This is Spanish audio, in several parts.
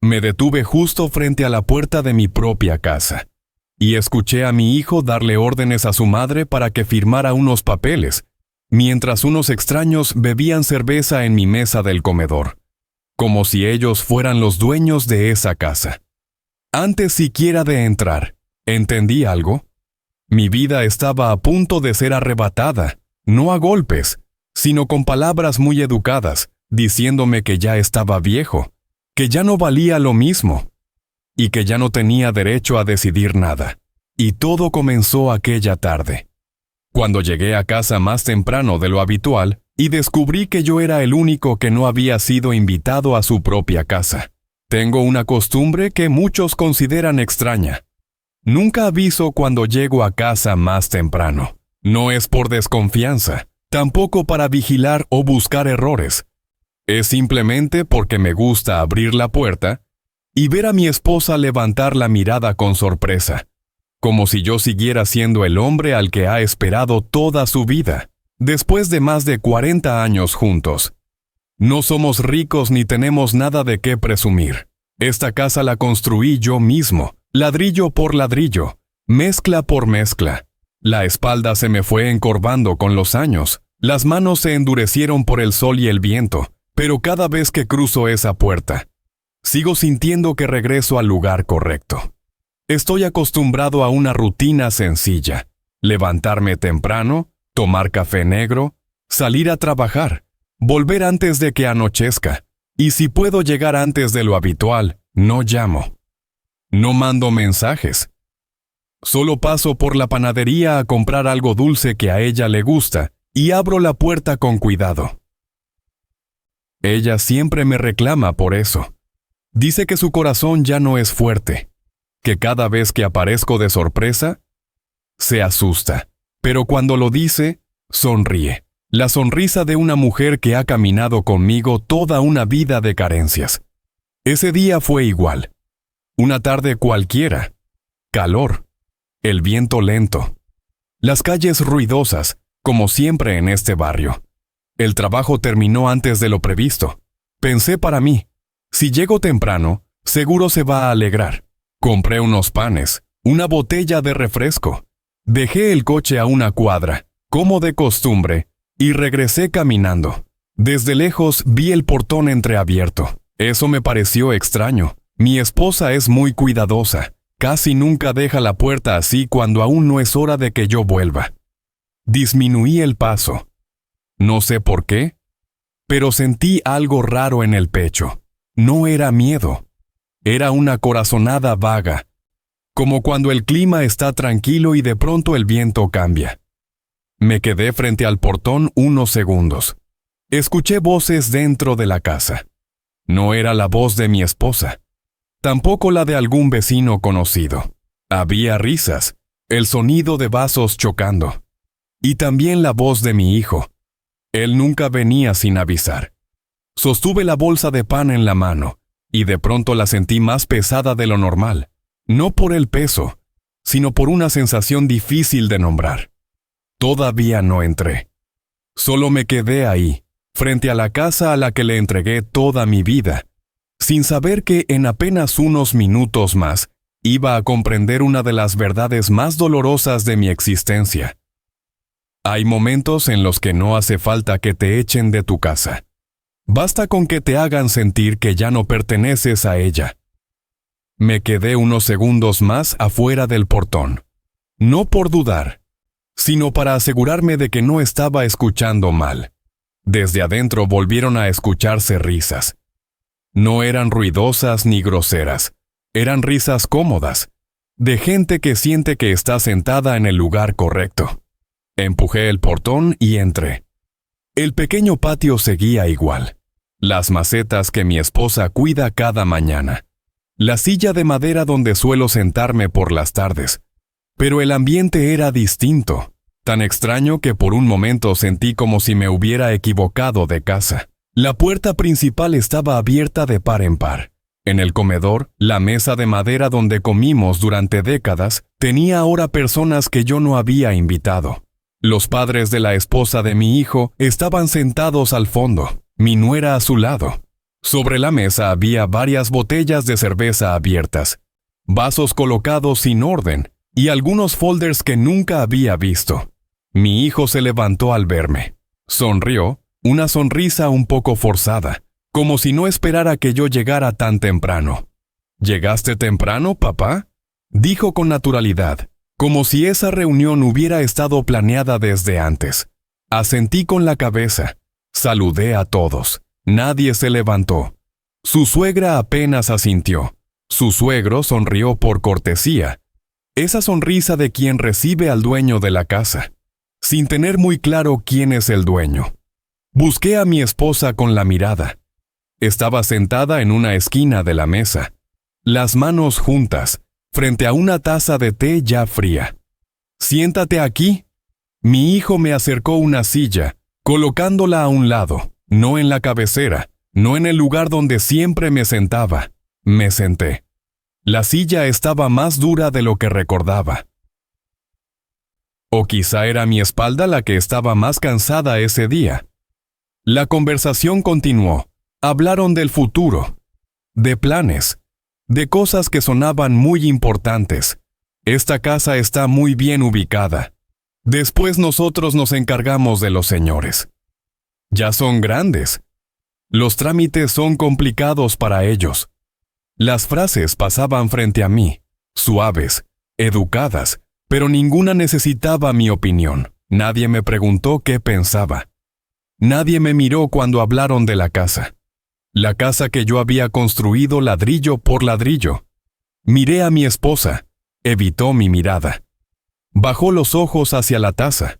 Me detuve justo frente a la puerta de mi propia casa y escuché a mi hijo darle órdenes a su madre para que firmara unos papeles, mientras unos extraños bebían cerveza en mi mesa del comedor, como si ellos fueran los dueños de esa casa. Antes siquiera de entrar, ¿entendí algo? Mi vida estaba a punto de ser arrebatada, no a golpes, sino con palabras muy educadas, diciéndome que ya estaba viejo, que ya no valía lo mismo, y que ya no tenía derecho a decidir nada. Y todo comenzó aquella tarde, cuando llegué a casa más temprano de lo habitual y descubrí que yo era el único que no había sido invitado a su propia casa. Tengo una costumbre que muchos consideran extraña. Nunca aviso cuando llego a casa más temprano. No es por desconfianza, tampoco para vigilar o buscar errores. Es simplemente porque me gusta abrir la puerta y ver a mi esposa levantar la mirada con sorpresa, como si yo siguiera siendo el hombre al que ha esperado toda su vida, después de más de 40 años juntos. No somos ricos ni tenemos nada de qué presumir. Esta casa la construí yo mismo, ladrillo por ladrillo, mezcla por mezcla. La espalda se me fue encorvando con los años, las manos se endurecieron por el sol y el viento, pero cada vez que cruzo esa puerta, sigo sintiendo que regreso al lugar correcto. Estoy acostumbrado a una rutina sencilla: levantarme temprano, tomar café negro, salir a trabajar, volver antes de que anochezca, y si puedo llegar antes de lo habitual, no llamo. No mando mensajes. Solo paso por la panadería a comprar algo dulce que a ella le gusta y abro la puerta con cuidado. Ella siempre me reclama por eso. Dice que su corazón ya no es fuerte, que cada vez que aparezco de sorpresa, se asusta, pero cuando lo dice, sonríe. La sonrisa de una mujer que ha caminado conmigo toda una vida de carencias. Ese día fue igual. Una tarde cualquiera. Calor. El viento lento. Las calles ruidosas, como siempre en este barrio. El trabajo terminó antes de lo previsto. Pensé para mí, si llego temprano, seguro se va a alegrar. Compré unos panes, una botella de refresco. Dejé el coche a una cuadra, como de costumbre, y regresé caminando. Desde lejos vi el portón entreabierto. Eso me pareció extraño. Mi esposa es muy cuidadosa. Casi nunca deja la puerta así cuando aún no es hora de que yo vuelva. Disminuí el paso. No sé por qué, pero sentí algo raro en el pecho. No era miedo. Era una corazonada vaga, como cuando el clima está tranquilo y de pronto el viento cambia. Me quedé frente al portón unos segundos. Escuché voces dentro de la casa. No era la voz de mi esposa, tampoco la de algún vecino conocido. Había risas, el sonido de vasos chocando, y también la voz de mi hijo. Él nunca venía sin avisar. Sostuve la bolsa de pan en la mano, y de pronto la sentí más pesada de lo normal, no por el peso, sino por una sensación difícil de nombrar. Todavía no entré. Solo me quedé ahí, frente a la casa a la que le entregué toda mi vida, sin saber que en apenas unos minutos más iba a comprender una de las verdades más dolorosas de mi existencia. Hay momentos en los que no hace falta que te echen de tu casa. Basta con que te hagan sentir que ya no perteneces a ella. Me quedé unos segundos más afuera del portón, no por dudar, sino para asegurarme de que no estaba escuchando mal. Desde adentro volvieron a escucharse risas. No eran ruidosas ni groseras, eran risas cómodas, de gente que siente que está sentada en el lugar correcto. Empujé el portón y entré. El pequeño patio seguía igual. Las macetas que mi esposa cuida cada mañana. La silla de madera donde suelo sentarme por las tardes. Pero el ambiente era distinto, tan extraño que por un momento sentí como si me hubiera equivocado de casa. La puerta principal estaba abierta de par en par. En el comedor, la mesa de madera donde comimos durante décadas tenía ahora personas que yo no había invitado. Los padres de la esposa de mi hijo estaban sentados al fondo, mi nuera a su lado. Sobre la mesa había varias botellas de cerveza abiertas, vasos colocados sin orden y algunos folders que nunca había visto. Mi hijo se levantó al verme. Sonrió, una sonrisa un poco forzada, como si no esperara que yo llegara tan temprano. ¿Llegaste temprano, papá?, dijo con naturalidad, como si esa reunión hubiera estado planeada desde antes. Asentí con la cabeza. Saludé a todos. Nadie se levantó. Su suegra apenas asintió. Su suegro sonrió por cortesía. Esa sonrisa de quien recibe al dueño de la casa, sin tener muy claro quién es el dueño. Busqué a mi esposa con la mirada. Estaba sentada en una esquina de la mesa, las manos juntas, frente a una taza de té ya fría. «Siéntate aquí». Mi hijo me acercó una silla, colocándola a un lado, no en la cabecera, no en el lugar donde siempre me sentaba. Me senté. La silla estaba más dura de lo que recordaba. O quizá era mi espalda la que estaba más cansada ese día. La conversación continuó. Hablaron del futuro, de planes, de cosas que sonaban muy importantes. Esta casa está muy bien ubicada. Después nosotros nos encargamos de los señores. Ya son grandes. Los trámites son complicados para ellos. Las frases pasaban frente a mí, suaves, educadas, pero ninguna necesitaba mi opinión. Nadie me preguntó qué pensaba. Nadie me miró cuando hablaron de la casa. La casa que yo había construido ladrillo por ladrillo. Miré a mi esposa. Evitó mi mirada. Bajó los ojos hacia la taza.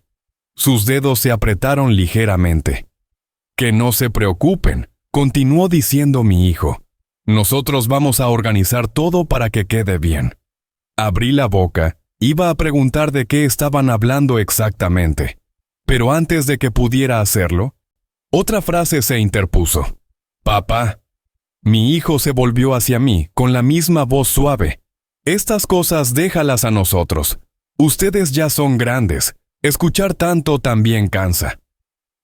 Sus dedos se apretaron ligeramente. «Que no se preocupen», continuó diciendo mi hijo. «Nosotros vamos a organizar todo para que quede bien». Abrí la boca. Iba a preguntar de qué estaban hablando exactamente. Pero antes de que pudiera hacerlo, otra frase se interpuso. «Papá». Mi hijo se volvió hacia mí con la misma voz suave. «Estas cosas déjalas a nosotros. Ustedes ya son grandes. Escuchar tanto también cansa».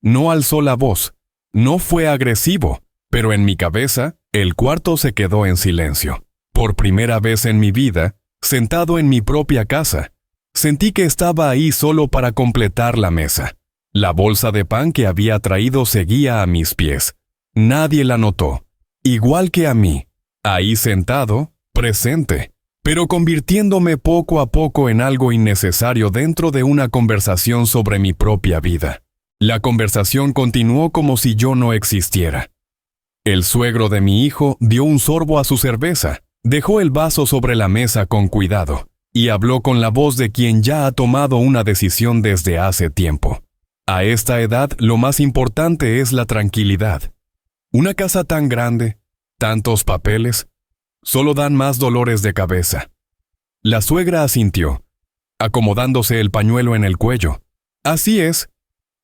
No alzó la voz. No fue agresivo, pero en mi cabeza, el cuarto se quedó en silencio. Por primera vez en mi vida, sentado en mi propia casa, sentí que estaba ahí solo para completar la mesa. La bolsa de pan que había traído seguía a mis pies. Nadie la notó, igual que a mí, ahí sentado, presente, pero convirtiéndome poco a poco en algo innecesario dentro de una conversación sobre mi propia vida. La conversación continuó como si yo no existiera. El suegro de mi hijo dio un sorbo a su cerveza, dejó el vaso sobre la mesa con cuidado, y habló con la voz de quien ya ha tomado una decisión desde hace tiempo. A esta edad, lo más importante es la tranquilidad. Una casa tan grande, tantos papeles, solo dan más dolores de cabeza. La suegra asintió, acomodándose el pañuelo en el cuello. Así es.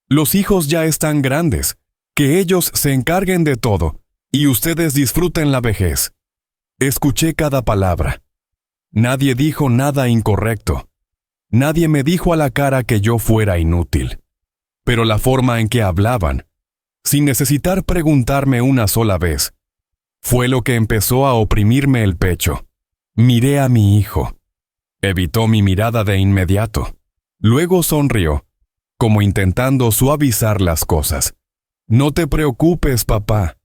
Los hijos ya están grandes, que ellos se encarguen de todo, y ustedes disfruten la vejez. Escuché cada palabra. Nadie dijo nada incorrecto. Nadie me dijo a la cara que yo fuera inútil. Pero la forma en que hablaban, sin necesitar preguntarme una sola vez, fue lo que empezó a oprimirme el pecho. Miré a mi hijo. Evitó mi mirada de inmediato. Luego sonrió, como intentando suavizar las cosas. «No te preocupes, papá.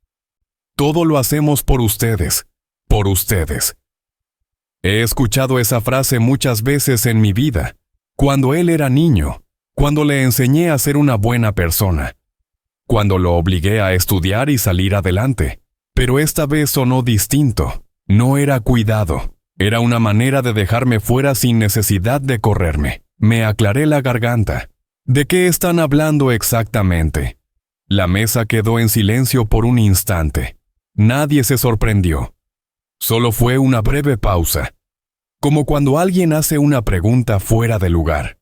Todo lo hacemos por ustedes, por ustedes». He escuchado esa frase muchas veces en mi vida, cuando él era niño, cuando le enseñé a ser una buena persona, cuando lo obligué a estudiar y salir adelante. Pero esta vez sonó distinto. No era cuidado. Era una manera de dejarme fuera sin necesidad de correrme. Me aclaré la garganta. ¿De qué están hablando exactamente? La mesa quedó en silencio por un instante. Nadie se sorprendió. Solo fue una breve pausa, como cuando alguien hace una pregunta fuera de lugar.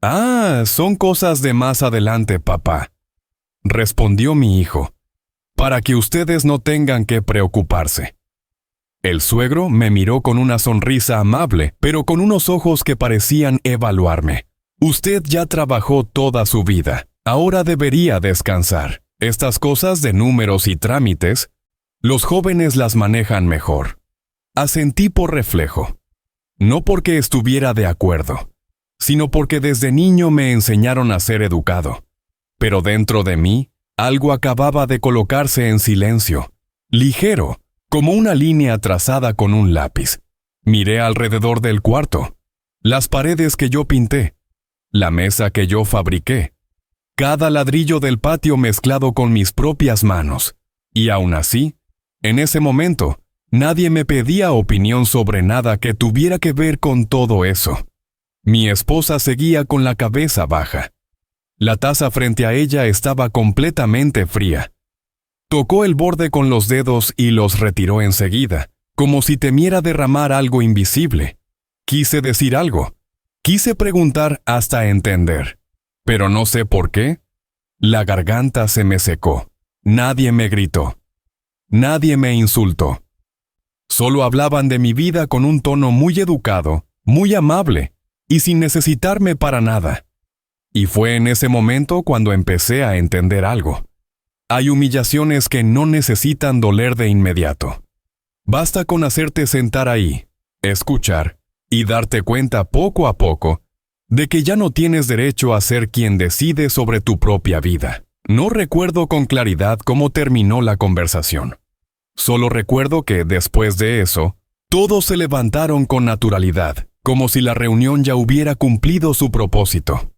«Ah, son cosas de más adelante, papá», respondió mi hijo, «para que ustedes no tengan que preocuparse». El suegro me miró con una sonrisa amable, pero con unos ojos que parecían evaluarme. «Usted ya trabajó toda su vida. Ahora debería descansar. Estas cosas de números y trámites Los jóvenes las manejan mejor. Asentí por reflejo. No porque estuviera de acuerdo, sino porque desde niño me enseñaron a ser educado. Pero dentro de mí, algo acababa de colocarse en silencio, ligero, como una línea trazada con un lápiz. Miré alrededor del cuarto, las paredes que yo pinté, la mesa que yo fabriqué, cada ladrillo del patio mezclado con mis propias manos. Y aún así, en ese momento, nadie me pedía opinión sobre nada que tuviera que ver con todo eso. Mi esposa seguía con la cabeza baja. La taza frente a ella estaba completamente fría. Tocó el borde con los dedos y los retiró enseguida, como si temiera derramar algo invisible. Quise decir algo. Quise preguntar hasta entender. Pero no sé por qué. La garganta se me secó. Nadie me gritó. Nadie me insultó. Solo hablaban de mi vida con un tono muy educado, muy amable, y sin necesitarme para nada. Y fue en ese momento cuando empecé a entender algo. Hay humillaciones que no necesitan doler de inmediato. Basta con hacerte sentar ahí, escuchar, y darte cuenta poco a poco de que ya no tienes derecho a ser quien decide sobre tu propia vida. No recuerdo con claridad cómo terminó la conversación. Solo recuerdo que, después de eso, todos se levantaron con naturalidad, como si la reunión ya hubiera cumplido su propósito.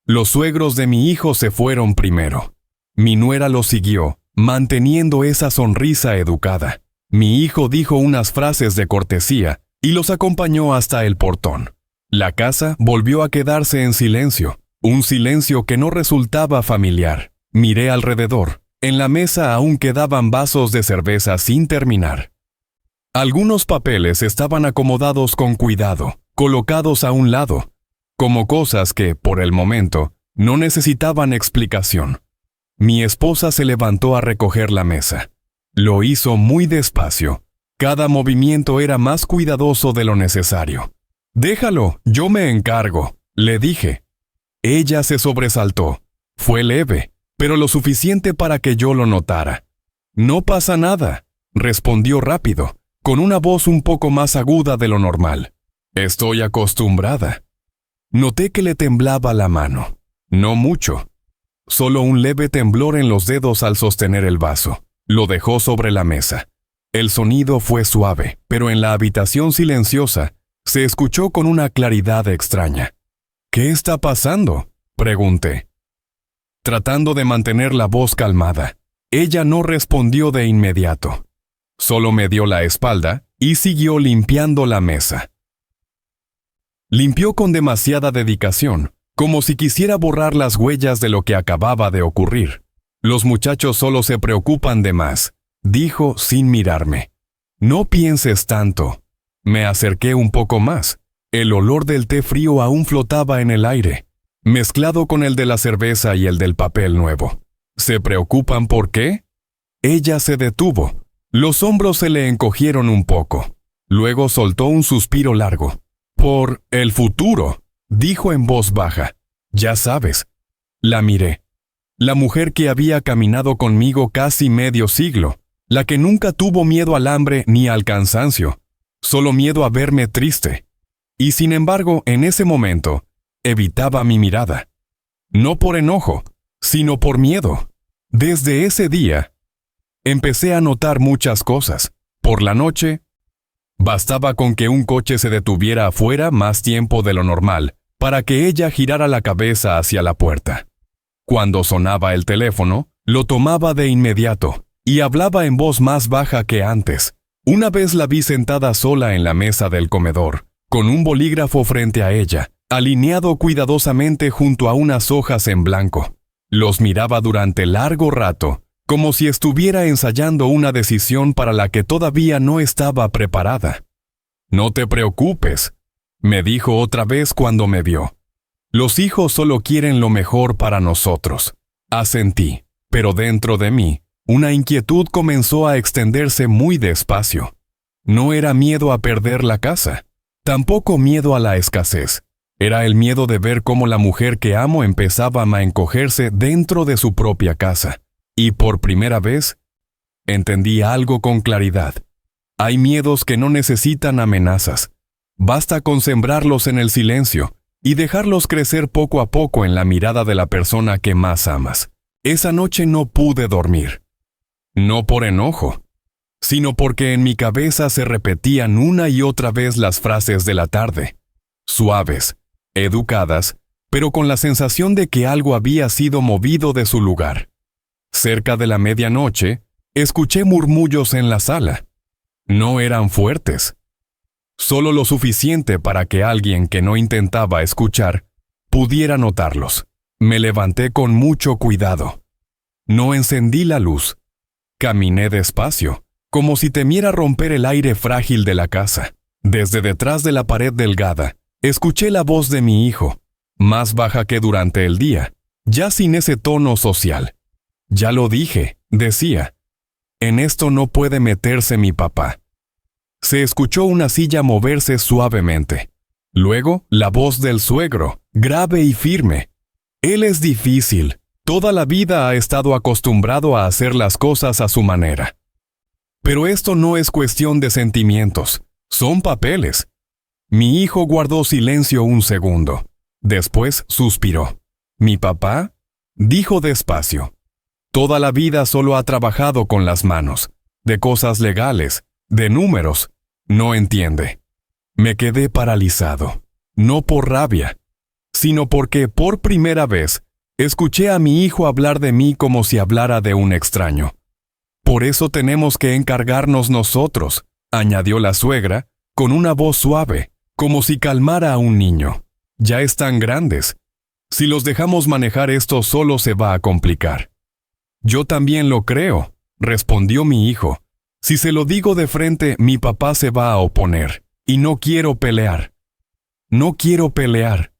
Los suegros de mi hijo se fueron primero. Mi nuera lo siguió, manteniendo esa sonrisa educada. Mi hijo dijo unas frases de cortesía y los acompañó hasta el portón. La casa volvió a quedarse en silencio, un silencio que no resultaba familiar. Miré alrededor. En la mesa aún quedaban vasos de cerveza sin terminar. Algunos papeles estaban acomodados con cuidado, colocados a un lado, como cosas que, por el momento, no necesitaban explicación. Mi esposa se levantó a recoger la mesa. Lo hizo muy despacio. Cada movimiento era más cuidadoso de lo necesario. «Déjalo, yo me encargo», le dije. Ella se sobresaltó. Fue leve, pero lo suficiente para que yo lo notara. «No pasa nada», respondió rápido, con una voz un poco más aguda de lo normal. «Estoy acostumbrada». Noté que le temblaba la mano. No mucho. Solo un leve temblor en los dedos al sostener el vaso. Lo dejó sobre la mesa. El sonido fue suave, pero en la habitación silenciosa se escuchó con una claridad extraña. «¿Qué está pasando?», pregunté. Tratando de mantener la voz calmada, ella no respondió de inmediato. Solo me dio la espalda y siguió limpiando la mesa. Limpió con demasiada dedicación, como si quisiera borrar las huellas de lo que acababa de ocurrir. «Los muchachos solo se preocupan de más», dijo sin mirarme. «No pienses tanto». Me acerqué un poco más. El olor del té frío aún flotaba en el aire, mezclado con el de la cerveza y el del papel nuevo. «¿Se preocupan por qué?». Ella se detuvo. Los hombros se le encogieron un poco. Luego soltó un suspiro largo. «Por el futuro», dijo en voz baja. «Ya sabes». La miré. La mujer que había caminado conmigo casi medio siglo, la que nunca tuvo miedo al hambre ni al cansancio, solo miedo a verme triste. Y sin embargo, en ese momento, evitaba mi mirada. No por enojo, sino por miedo. Desde ese día, empecé a notar muchas cosas. Por la noche, bastaba con que un coche se detuviera afuera más tiempo de lo normal para que ella girara la cabeza hacia la puerta. Cuando sonaba el teléfono, lo tomaba de inmediato y hablaba en voz más baja que antes. Una vez la vi sentada sola en la mesa del comedor, con un bolígrafo frente a ella, alineado cuidadosamente junto a unas hojas en blanco. Los miraba durante largo rato, como si estuviera ensayando una decisión para la que todavía no estaba preparada. «No te preocupes», me dijo otra vez cuando me vio. «Los hijos solo quieren lo mejor para nosotros». Asentí, pero dentro de mí, una inquietud comenzó a extenderse muy despacio. No era miedo a perder la casa, tampoco miedo a la escasez. Era el miedo de ver cómo la mujer que amo empezaba a encogerse dentro de su propia casa. Y por primera vez, Entendí algo con claridad. Hay miedos que no necesitan amenazas. Basta con sembrarlos en el silencio y dejarlos crecer poco a poco en la mirada de la persona que más amas. Esa noche no pude dormir. No por enojo, sino porque en mi cabeza se repetían una y otra vez las frases de la tarde, suaves, educadas, pero con la sensación de que algo había sido movido de su lugar. Cerca de la medianoche, escuché murmullos en la sala. No eran fuertes. Solo lo suficiente para que alguien que no intentaba escuchar pudiera notarlos. Me levanté con mucho cuidado. No encendí la luz. Caminé despacio, como si temiera romper el aire frágil de la casa. Desde detrás de la pared delgada, escuché la voz de mi hijo, más baja que durante el día, ya sin ese tono social. Ya lo dije, decía. En esto no puede meterse mi papá. Se escuchó una silla moverse suavemente. Luego, la voz del suegro, grave y firme. Él es difícil. Toda la vida ha estado acostumbrado a hacer las cosas a su manera. Pero esto no es cuestión de sentimientos. Son papeles. Mi hijo guardó silencio un segundo. Después suspiró. ¿Mi papá? Dijo despacio. Toda la vida solo ha trabajado con las manos, de cosas legales, de números. No entiende. Me quedé paralizado, no por rabia, sino porque por primera vez escuché a mi hijo hablar de mí como si hablara de un extraño. Por eso tenemos que encargarnos nosotros, añadió la suegra, con una voz suave, como si calmara a un niño. Ya están grandes. Si los dejamos manejar esto solo se va a complicar. Yo también lo creo, respondió mi hijo. Si se lo digo de frente, mi papá se va a oponer, y no quiero pelear. No quiero pelear.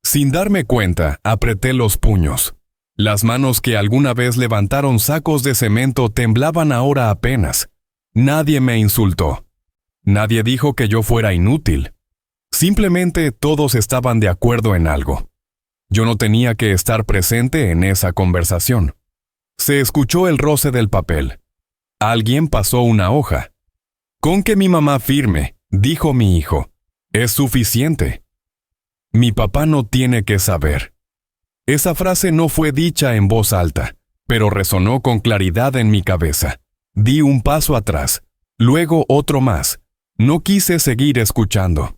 Sin darme cuenta, apreté los puños. Las manos que alguna vez levantaron sacos de cemento temblaban ahora apenas. Nadie me insultó. Nadie dijo que yo fuera inútil. Simplemente todos estaban de acuerdo en algo. Yo no tenía que estar presente en esa conversación. Se escuchó el roce del papel. Alguien pasó una hoja. Con que mi mamá firme, dijo mi hijo. Es suficiente. Mi papá no tiene que saber. Esa frase no fue dicha en voz alta, pero resonó con claridad en mi cabeza. Di un paso atrás, luego otro más. No quise seguir escuchando.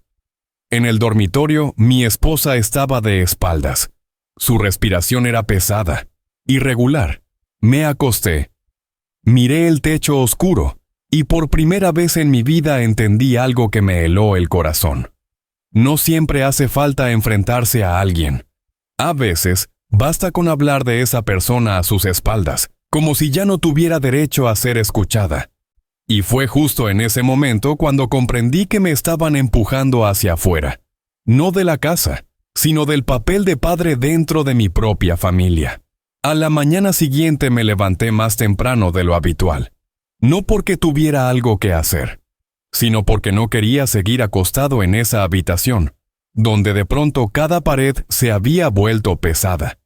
En el dormitorio, mi esposa estaba de espaldas. Su respiración era pesada, irregular. Me acosté. Miré el techo oscuro, y por primera vez en mi vida entendí algo que me heló el corazón. No siempre hace falta enfrentarse a alguien. A veces, basta con hablar de esa persona a sus espaldas, como si ya no tuviera derecho a ser escuchada. Y fue justo en ese momento cuando comprendí que me estaban empujando hacia afuera, no de la casa, sino del papel de padre dentro de mi propia familia. A la mañana siguiente me levanté más temprano de lo habitual, no porque tuviera algo que hacer, sino porque no quería seguir acostado en esa habitación, donde de pronto cada pared se había vuelto pesada.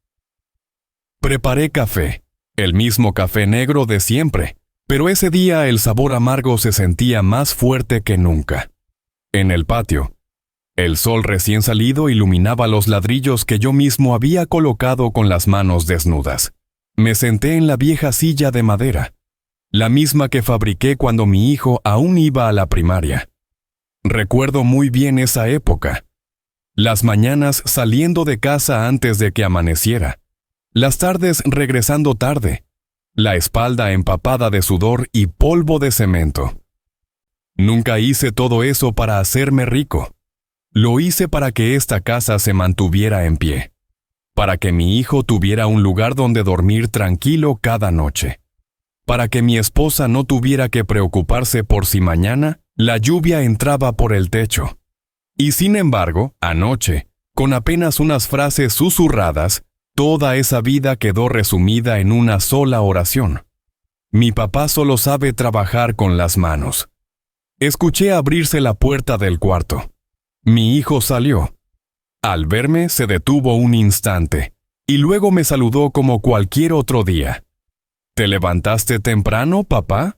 Preparé café, el mismo café negro de siempre, pero ese día el sabor amargo se sentía más fuerte que nunca. En el patio, el sol recién salido iluminaba los ladrillos que yo mismo había colocado con las manos desnudas. Me senté en la vieja silla de madera, la misma que fabriqué cuando mi hijo aún iba a la primaria. Recuerdo muy bien esa época. Las mañanas saliendo de casa antes de que amaneciera. Las tardes regresando tarde. La espalda empapada de sudor y polvo de cemento. Nunca hice todo eso para hacerme rico. Lo hice para que esta casa se mantuviera en pie. Para que mi hijo tuviera un lugar donde dormir tranquilo cada noche. Para que mi esposa no tuviera que preocuparse por si mañana la lluvia entraba por el techo. Y sin embargo, anoche, con apenas unas frases susurradas, toda esa vida quedó resumida en una sola oración. Mi papá solo sabe trabajar con las manos. Escuché abrirse la puerta del cuarto. Mi hijo salió. Al verme se detuvo un instante, y luego me saludó como cualquier otro día. ¿Te levantaste temprano, papá?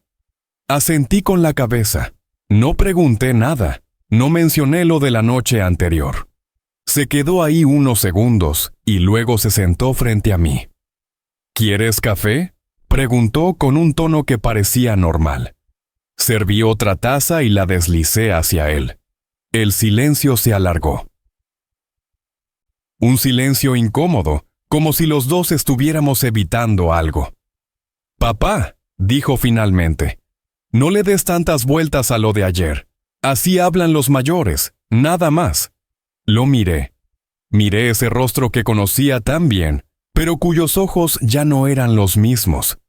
Asentí con la cabeza. No pregunté nada. No mencioné lo de la noche anterior. Se quedó ahí unos segundos y luego se sentó frente a mí. ¿Quieres café?, preguntó con un tono que parecía normal. Serví otra taza y la deslicé hacia él. El silencio se alargó. Un silencio incómodo, como si los dos estuviéramos evitando algo. «Papá», dijo finalmente, «no le des tantas vueltas a lo de ayer. Así hablan los mayores, nada más». Lo miré. Miré ese rostro que conocía tan bien, pero cuyos ojos ya no eran los mismos.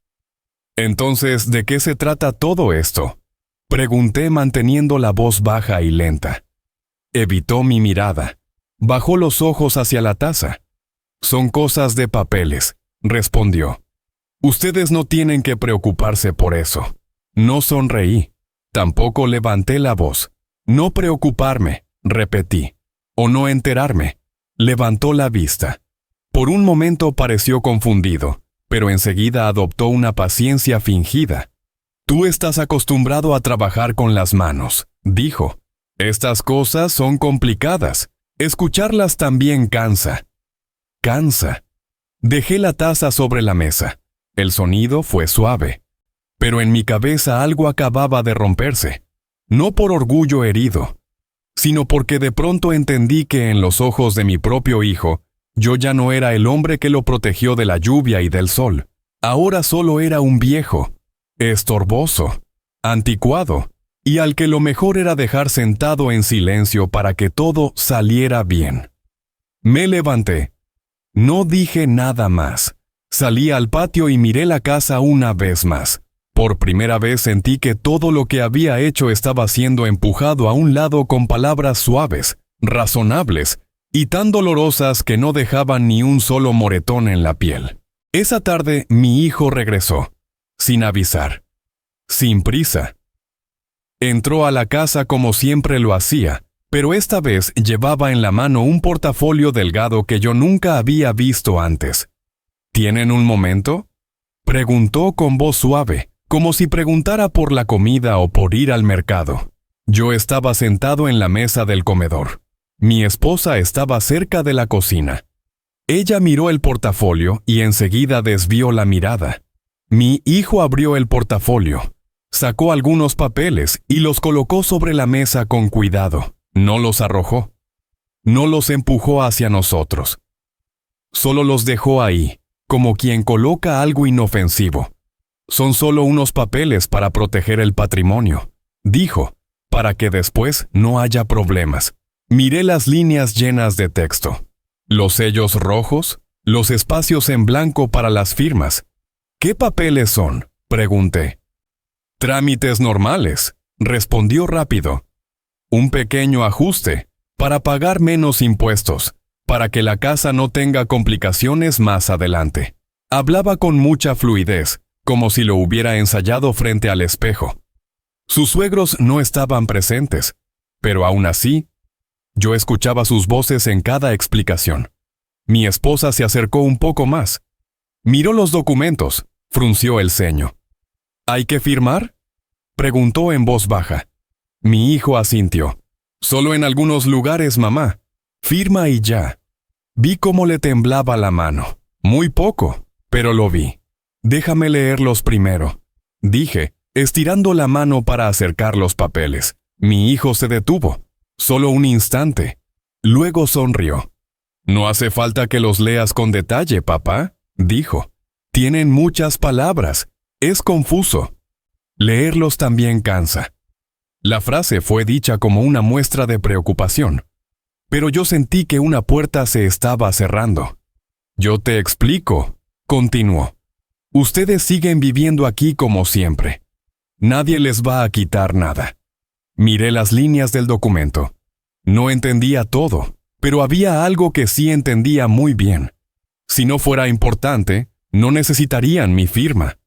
«Entonces, ¿de qué se trata todo esto?», pregunté manteniendo la voz baja y lenta. Evitó mi mirada. Bajó los ojos hacia la taza. «Son cosas de papeles», respondió. «Ustedes no tienen que preocuparse por eso». No sonreí. Tampoco levanté la voz. «No preocuparme», repetí. «O no enterarme». Levantó la vista. Por un momento pareció confundido, pero enseguida adoptó una paciencia fingida. «Tú estás acostumbrado a trabajar con las manos», dijo. «Estas cosas son complicadas. Escucharlas también cansa». «Cansa». Dejé la taza sobre la mesa. El sonido fue suave. Pero en mi cabeza algo acababa de romperse. No por orgullo herido, sino porque de pronto entendí que en los ojos de mi propio hijo, yo ya no era el hombre que lo protegió de la lluvia y del sol. Ahora solo era un viejo, estorboso, anticuado, y al que lo mejor era dejar sentado en silencio para que todo saliera bien. Me levanté. No dije nada más. Salí al patio y miré la casa una vez más. Por primera vez sentí que todo lo que había hecho estaba siendo empujado a un lado con palabras suaves, razonables, y tan dolorosas que no dejaban ni un solo moretón en la piel. Esa tarde mi hijo regresó, sin avisar, sin prisa. Entró a la casa como siempre lo hacía, pero esta vez llevaba en la mano un portafolio delgado que yo nunca había visto antes. «¿Tienen un momento?», preguntó con voz suave, como si preguntara por la comida o por ir al mercado. Yo estaba sentado en la mesa del comedor. Mi esposa estaba cerca de la cocina. Ella miró el portafolio y enseguida desvió la mirada. Mi hijo abrió el portafolio, sacó algunos papeles y los colocó sobre la mesa con cuidado. No los arrojó. No los empujó hacia nosotros. Solo los dejó ahí, como quien coloca algo inofensivo. «Son solo unos papeles para proteger el patrimonio», dijo, «para que después no haya problemas». Miré las líneas llenas de texto, los sellos rojos, los espacios en blanco para las firmas. «¿Qué papeles son?», pregunté. «Trámites normales», respondió rápido. «Un pequeño ajuste, para pagar menos impuestos, para que la casa no tenga complicaciones más adelante». Hablaba con mucha fluidez, como si lo hubiera ensayado frente al espejo. Sus suegros no estaban presentes, pero aún así, yo escuchaba sus voces en cada explicación. Mi esposa se acercó un poco más. Miró los documentos, frunció el ceño. «¿Hay que firmar?», preguntó en voz baja. Mi hijo asintió. «Solo en algunos lugares, mamá. Firma y ya». Vi cómo le temblaba la mano. Muy poco, pero lo vi. «Déjame leerlos primero», dije, estirando la mano para acercar los papeles. Mi hijo se detuvo. Solo un instante. Luego sonrió. «No hace falta que los leas con detalle, papá», dijo. «Tienen muchas palabras. Es confuso. Leerlos también cansa». La frase fue dicha como una muestra de preocupación. Pero yo sentí que una puerta se estaba cerrando. «Yo te explico», continuó. «Ustedes siguen viviendo aquí como siempre. Nadie les va a quitar nada». Miré las líneas del documento. No entendía todo, pero había algo que sí entendía muy bien. Si no fuera importante, no necesitarían mi firma.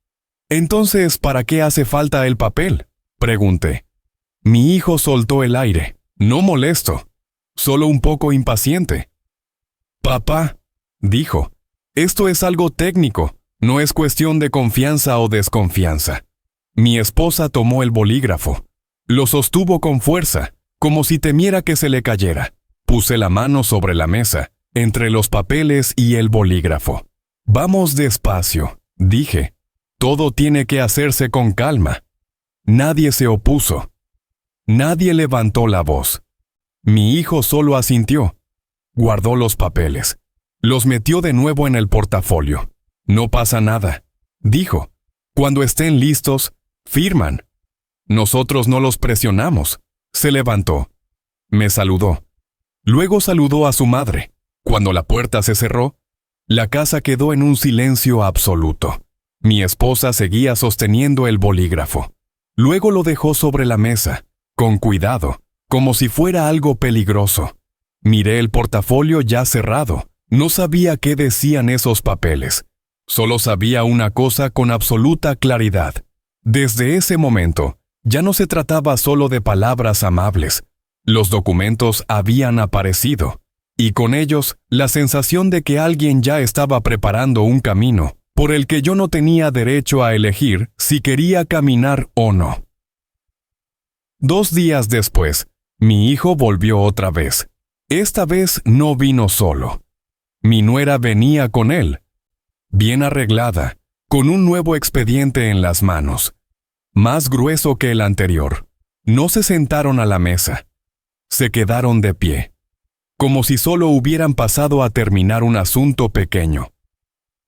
«Entonces, ¿para qué hace falta el papel?», pregunté. Mi hijo soltó el aire, no molesto, solo un poco impaciente. «Papá», dijo, «esto es algo técnico. No es cuestión de confianza o desconfianza. Mi esposa tomó el bolígrafo. Lo sostuvo con fuerza, como si temiera que se le cayera. Puse la mano sobre la mesa, entre los papeles y el bolígrafo. Vamos despacio, dije. Todo tiene que hacerse con calma. Nadie se opuso. Nadie levantó la voz. Mi hijo solo asintió. Guardó los papeles. Los metió de nuevo en el portafolio. No pasa nada, dijo. Cuando estén listos, firman. Nosotros no los presionamos. Se levantó. Me saludó. Luego saludó a su madre. Cuando la puerta se cerró, la casa quedó en un silencio absoluto. Mi esposa seguía sosteniendo el bolígrafo. Luego lo dejó sobre la mesa, con cuidado, como si fuera algo peligroso. Miré el portafolio ya cerrado. No sabía qué decían esos papeles. Solo sabía una cosa con absoluta claridad. Desde ese momento, ya no se trataba solo de palabras amables. Los documentos habían aparecido, y con ellos la sensación de que alguien ya estaba preparando un camino por el que yo no tenía derecho a elegir si quería caminar o no. 2 días después, mi hijo volvió otra vez. Esta vez no vino solo. Mi nuera venía con él, bien arreglada, con un nuevo expediente en las manos, más grueso que el anterior. No se sentaron a la mesa. Se quedaron de pie, como si solo hubieran pasado a terminar un asunto pequeño.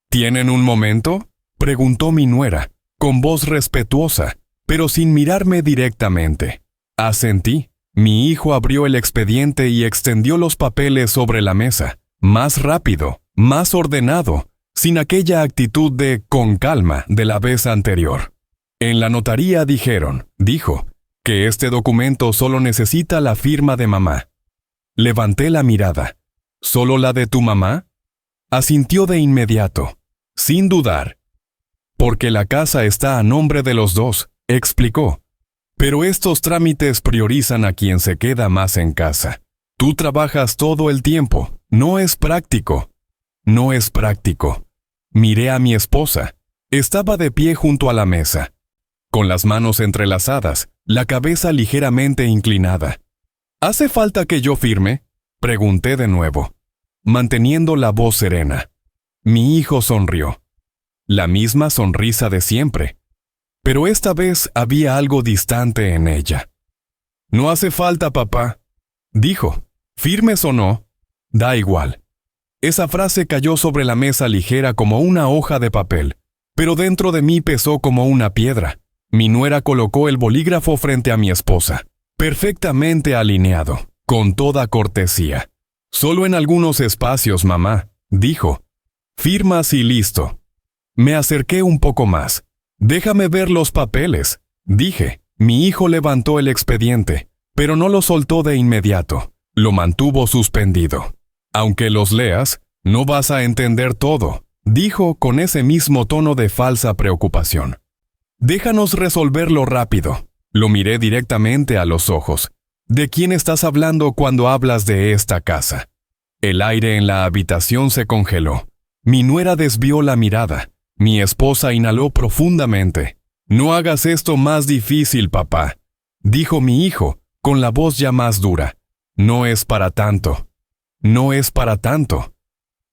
¿Tienen un momento?, preguntó mi nuera, con voz respetuosa, pero sin mirarme directamente. Asentí. Mi hijo abrió el expediente y extendió los papeles sobre la mesa, más rápido, más ordenado, sin aquella actitud de con calma de la vez anterior. En la notaría dijo, que este documento solo necesita la firma de mamá. Levanté la mirada. ¿Solo la de tu mamá? Asintió de inmediato, sin dudar. Porque la casa está a nombre de los dos, explicó. Pero estos trámites priorizan a quien se queda más en casa. Tú trabajas todo el tiempo. No es práctico. No es práctico. Miré a mi esposa. Estaba de pie junto a la mesa, con las manos entrelazadas, la cabeza ligeramente inclinada. ¿Hace falta que yo firme?, pregunté de nuevo, manteniendo la voz serena. Mi hijo sonrió. La misma sonrisa de siempre. Pero esta vez había algo distante en ella. No hace falta, papá, dijo. ¿Firmes o no? Da igual. Esa frase cayó sobre la mesa ligera como una hoja de papel, pero dentro de mí pesó como una piedra. Mi nuera colocó el bolígrafo frente a mi esposa, perfectamente alineado, con toda cortesía. Solo en algunos espacios, mamá, dijo. Firmas y listo. Me acerqué un poco más. Déjame ver los papeles, dije. Mi hijo levantó el expediente, pero no lo soltó de inmediato. Lo mantuvo suspendido. Aunque los leas, no vas a entender todo, dijo con ese mismo tono de falsa preocupación. Déjanos resolverlo rápido. Lo miré directamente a los ojos. ¿De quién estás hablando cuando hablas de esta casa? El aire en la habitación se congeló. Mi nuera desvió la mirada. Mi esposa inhaló profundamente. No hagas esto más difícil, papá, dijo mi hijo, con la voz ya más dura. No es para tanto. No es para tanto.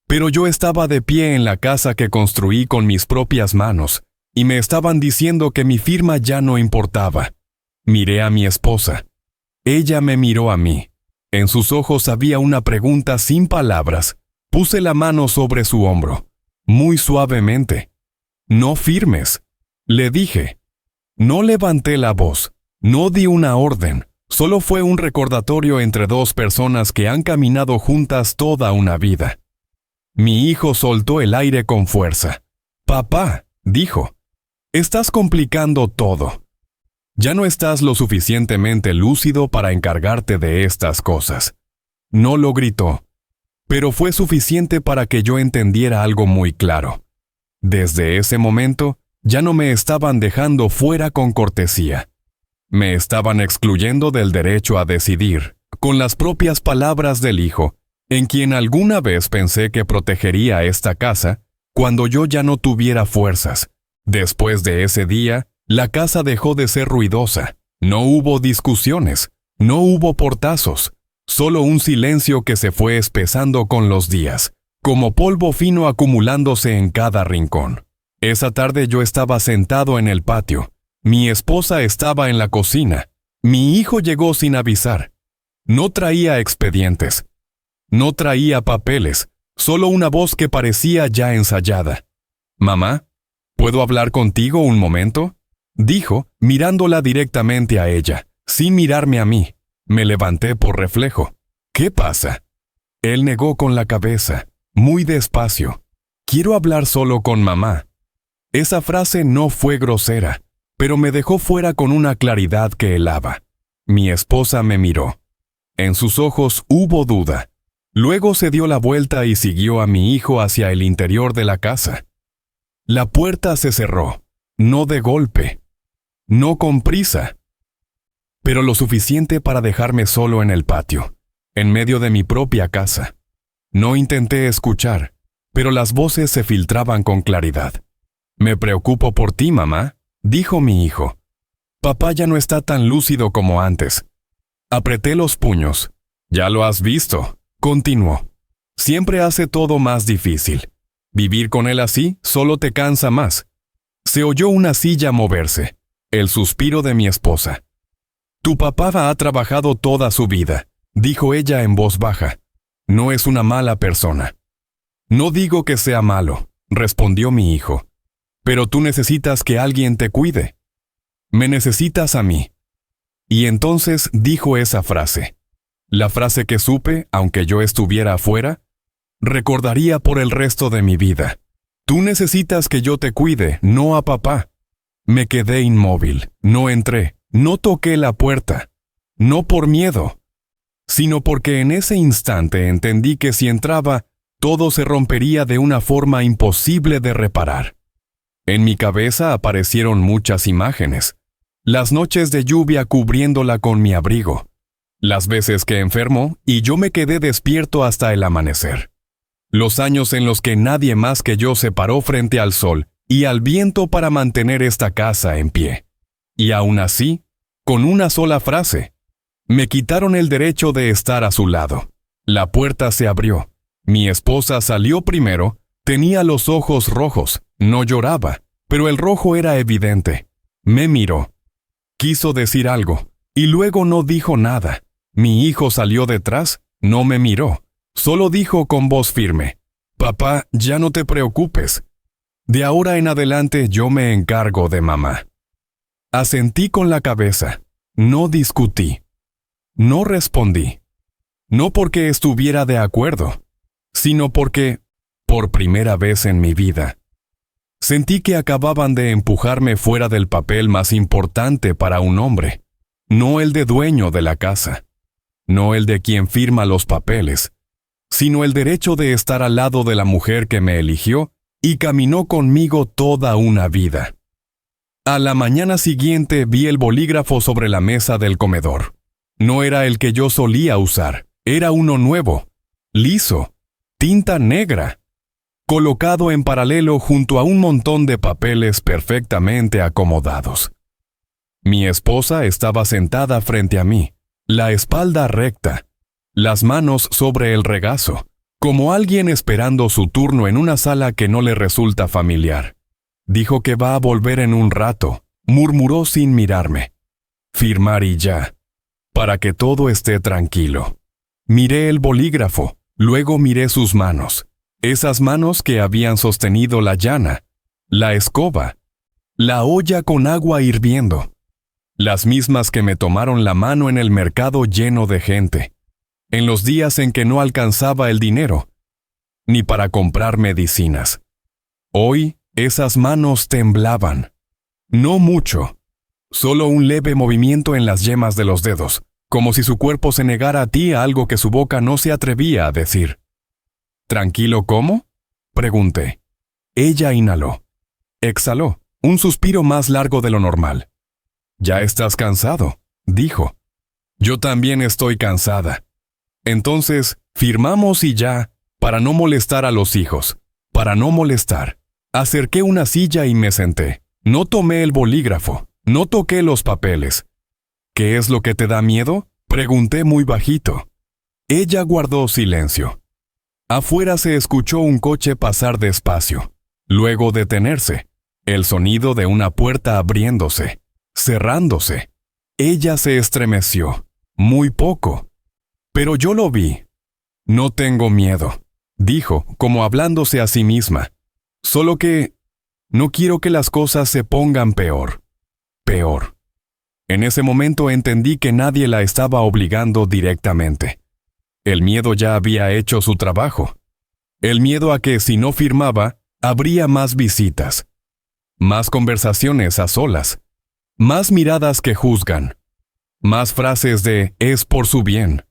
Pero yo estaba de pie en la casa que construí con mis propias manos, y me estaban diciendo que mi firma ya no importaba. Miré a mi esposa. Ella me miró a mí. En sus ojos había una pregunta sin palabras. Puse la mano sobre su hombro, muy suavemente. No firmes, le dije. No levanté la voz, no di una orden. Solo fue un recordatorio entre dos personas que han caminado juntas toda una vida. Mi hijo soltó el aire con fuerza. Papá, dijo, estás complicando todo. Ya no estás lo suficientemente lúcido para encargarte de estas cosas. No lo gritó, pero fue suficiente para que yo entendiera algo muy claro. Desde ese momento, ya no me estaban dejando fuera con cortesía. Me estaban excluyendo del derecho a decidir, con las propias palabras del hijo, en quien alguna vez pensé que protegería esta casa, cuando yo ya no tuviera fuerzas. Después de ese día, la casa dejó de ser ruidosa. No hubo discusiones, no hubo portazos, solo un silencio que se fue espesando con los días, como polvo fino acumulándose en cada rincón. Esa tarde yo estaba sentado en el patio. Mi esposa estaba en la cocina. Mi hijo llegó sin avisar. No traía expedientes. No traía papeles, solo una voz que parecía ya ensayada. «Mamá, ¿puedo hablar contigo un momento?», dijo, mirándola directamente a ella, sin mirarme a mí. Me levanté por reflejo. «¿Qué pasa?». Él negó con la cabeza, muy despacio. «Quiero hablar solo con mamá». Esa frase no fue grosera, pero me dejó fuera con una claridad que helaba. Mi esposa me miró. En sus ojos hubo duda. Luego se dio la vuelta y siguió a mi hijo hacia el interior de la casa. La puerta se cerró, no de golpe, no con prisa, pero lo suficiente para dejarme solo en el patio, en medio de mi propia casa. No intenté escuchar, pero las voces se filtraban con claridad. «Me preocupo por ti, mamá», dijo mi hijo. «Papá ya no está tan lúcido como antes». Apreté los puños. «Ya lo has visto», continuó. «Siempre hace todo más difícil. Vivir con él así solo te cansa más». Se oyó una silla moverse, el suspiro de mi esposa. «Tu papá ha trabajado toda su vida», dijo ella en voz baja. «No es una mala persona». «No digo que sea malo», respondió mi hijo. «Pero tú necesitas que alguien te cuide. Me necesitas a mí». Y entonces dijo esa frase. La frase que supe, aunque yo estuviera afuera, recordaría por el resto de mi vida. «Tú necesitas que yo te cuide, no a papá». Me quedé inmóvil, no entré, no toqué la puerta, no por miedo, sino porque en ese instante entendí que si entraba, todo se rompería de una forma imposible de reparar. En mi cabeza aparecieron muchas imágenes. Las noches de lluvia cubriéndola con mi abrigo. Las veces que enfermó y yo me quedé despierto hasta el amanecer. Los años en los que nadie más que yo se paró frente al sol y al viento para mantener esta casa en pie. Y aún así, con una sola frase, me quitaron el derecho de estar a su lado. La puerta se abrió. Mi esposa salió primero. Tenía los ojos rojos. No lloraba, pero el rojo era evidente. Me miró. Quiso decir algo, y luego no dijo nada. Mi hijo salió detrás, no me miró. Solo dijo con voz firme: «Papá, ya no te preocupes. De ahora en adelante yo me encargo de mamá». Asentí con la cabeza. No discutí. No respondí. No porque estuviera de acuerdo, sino porque, por primera vez en mi vida, sentí que acababan de empujarme fuera del papel más importante para un hombre, no el de dueño de la casa, no el de quien firma los papeles, sino el derecho de estar al lado de la mujer que me eligió y caminó conmigo toda una vida. A la mañana siguiente vi el bolígrafo sobre la mesa del comedor. No era el que yo solía usar, era uno nuevo, liso, tinta negra, colocado en paralelo junto a un montón de papeles perfectamente acomodados. Mi esposa estaba sentada frente a mí, la espalda recta, las manos sobre el regazo, como alguien esperando su turno en una sala que no le resulta familiar. Dijo que va a volver en un rato, murmuró sin mirarme. Firmar y ya, para que todo esté tranquilo. Miré el bolígrafo, luego miré sus manos. Esas manos que habían sostenido la llana, la escoba, la olla con agua hirviendo. Las mismas que me tomaron la mano en el mercado lleno de gente, en los días en que no alcanzaba el dinero, ni para comprar medicinas. Hoy, esas manos temblaban. No mucho, solo un leve movimiento en las yemas de los dedos, como si su cuerpo se negara a ti a algo que su boca no se atrevía a decir. ¿Tranquilo cómo?, pregunté. Ella inhaló. Exhaló, un suspiro más largo de lo normal. «Ya estás cansado», dijo. «Yo también estoy cansada. Entonces, firmamos y ya, para no molestar a los hijos, Para no molestar, acerqué una silla y me senté. No tomé el bolígrafo, no toqué los papeles. ¿Qué es lo que te da miedo?, pregunté muy bajito. Ella guardó silencio. Afuera se escuchó un coche pasar despacio, luego detenerse, el sonido de una puerta abriéndose, cerrándose. Ella se estremeció, muy poco, pero yo lo vi. No tengo miedo, dijo, como hablándose a sí misma. Solo que no quiero que las cosas se pongan peor. Peor. En ese momento entendí que nadie la estaba obligando directamente. El miedo ya había hecho su trabajo. El miedo a que, si no firmaba, habría más visitas, más conversaciones a solas, más miradas que juzgan, más frases de «es por su bien».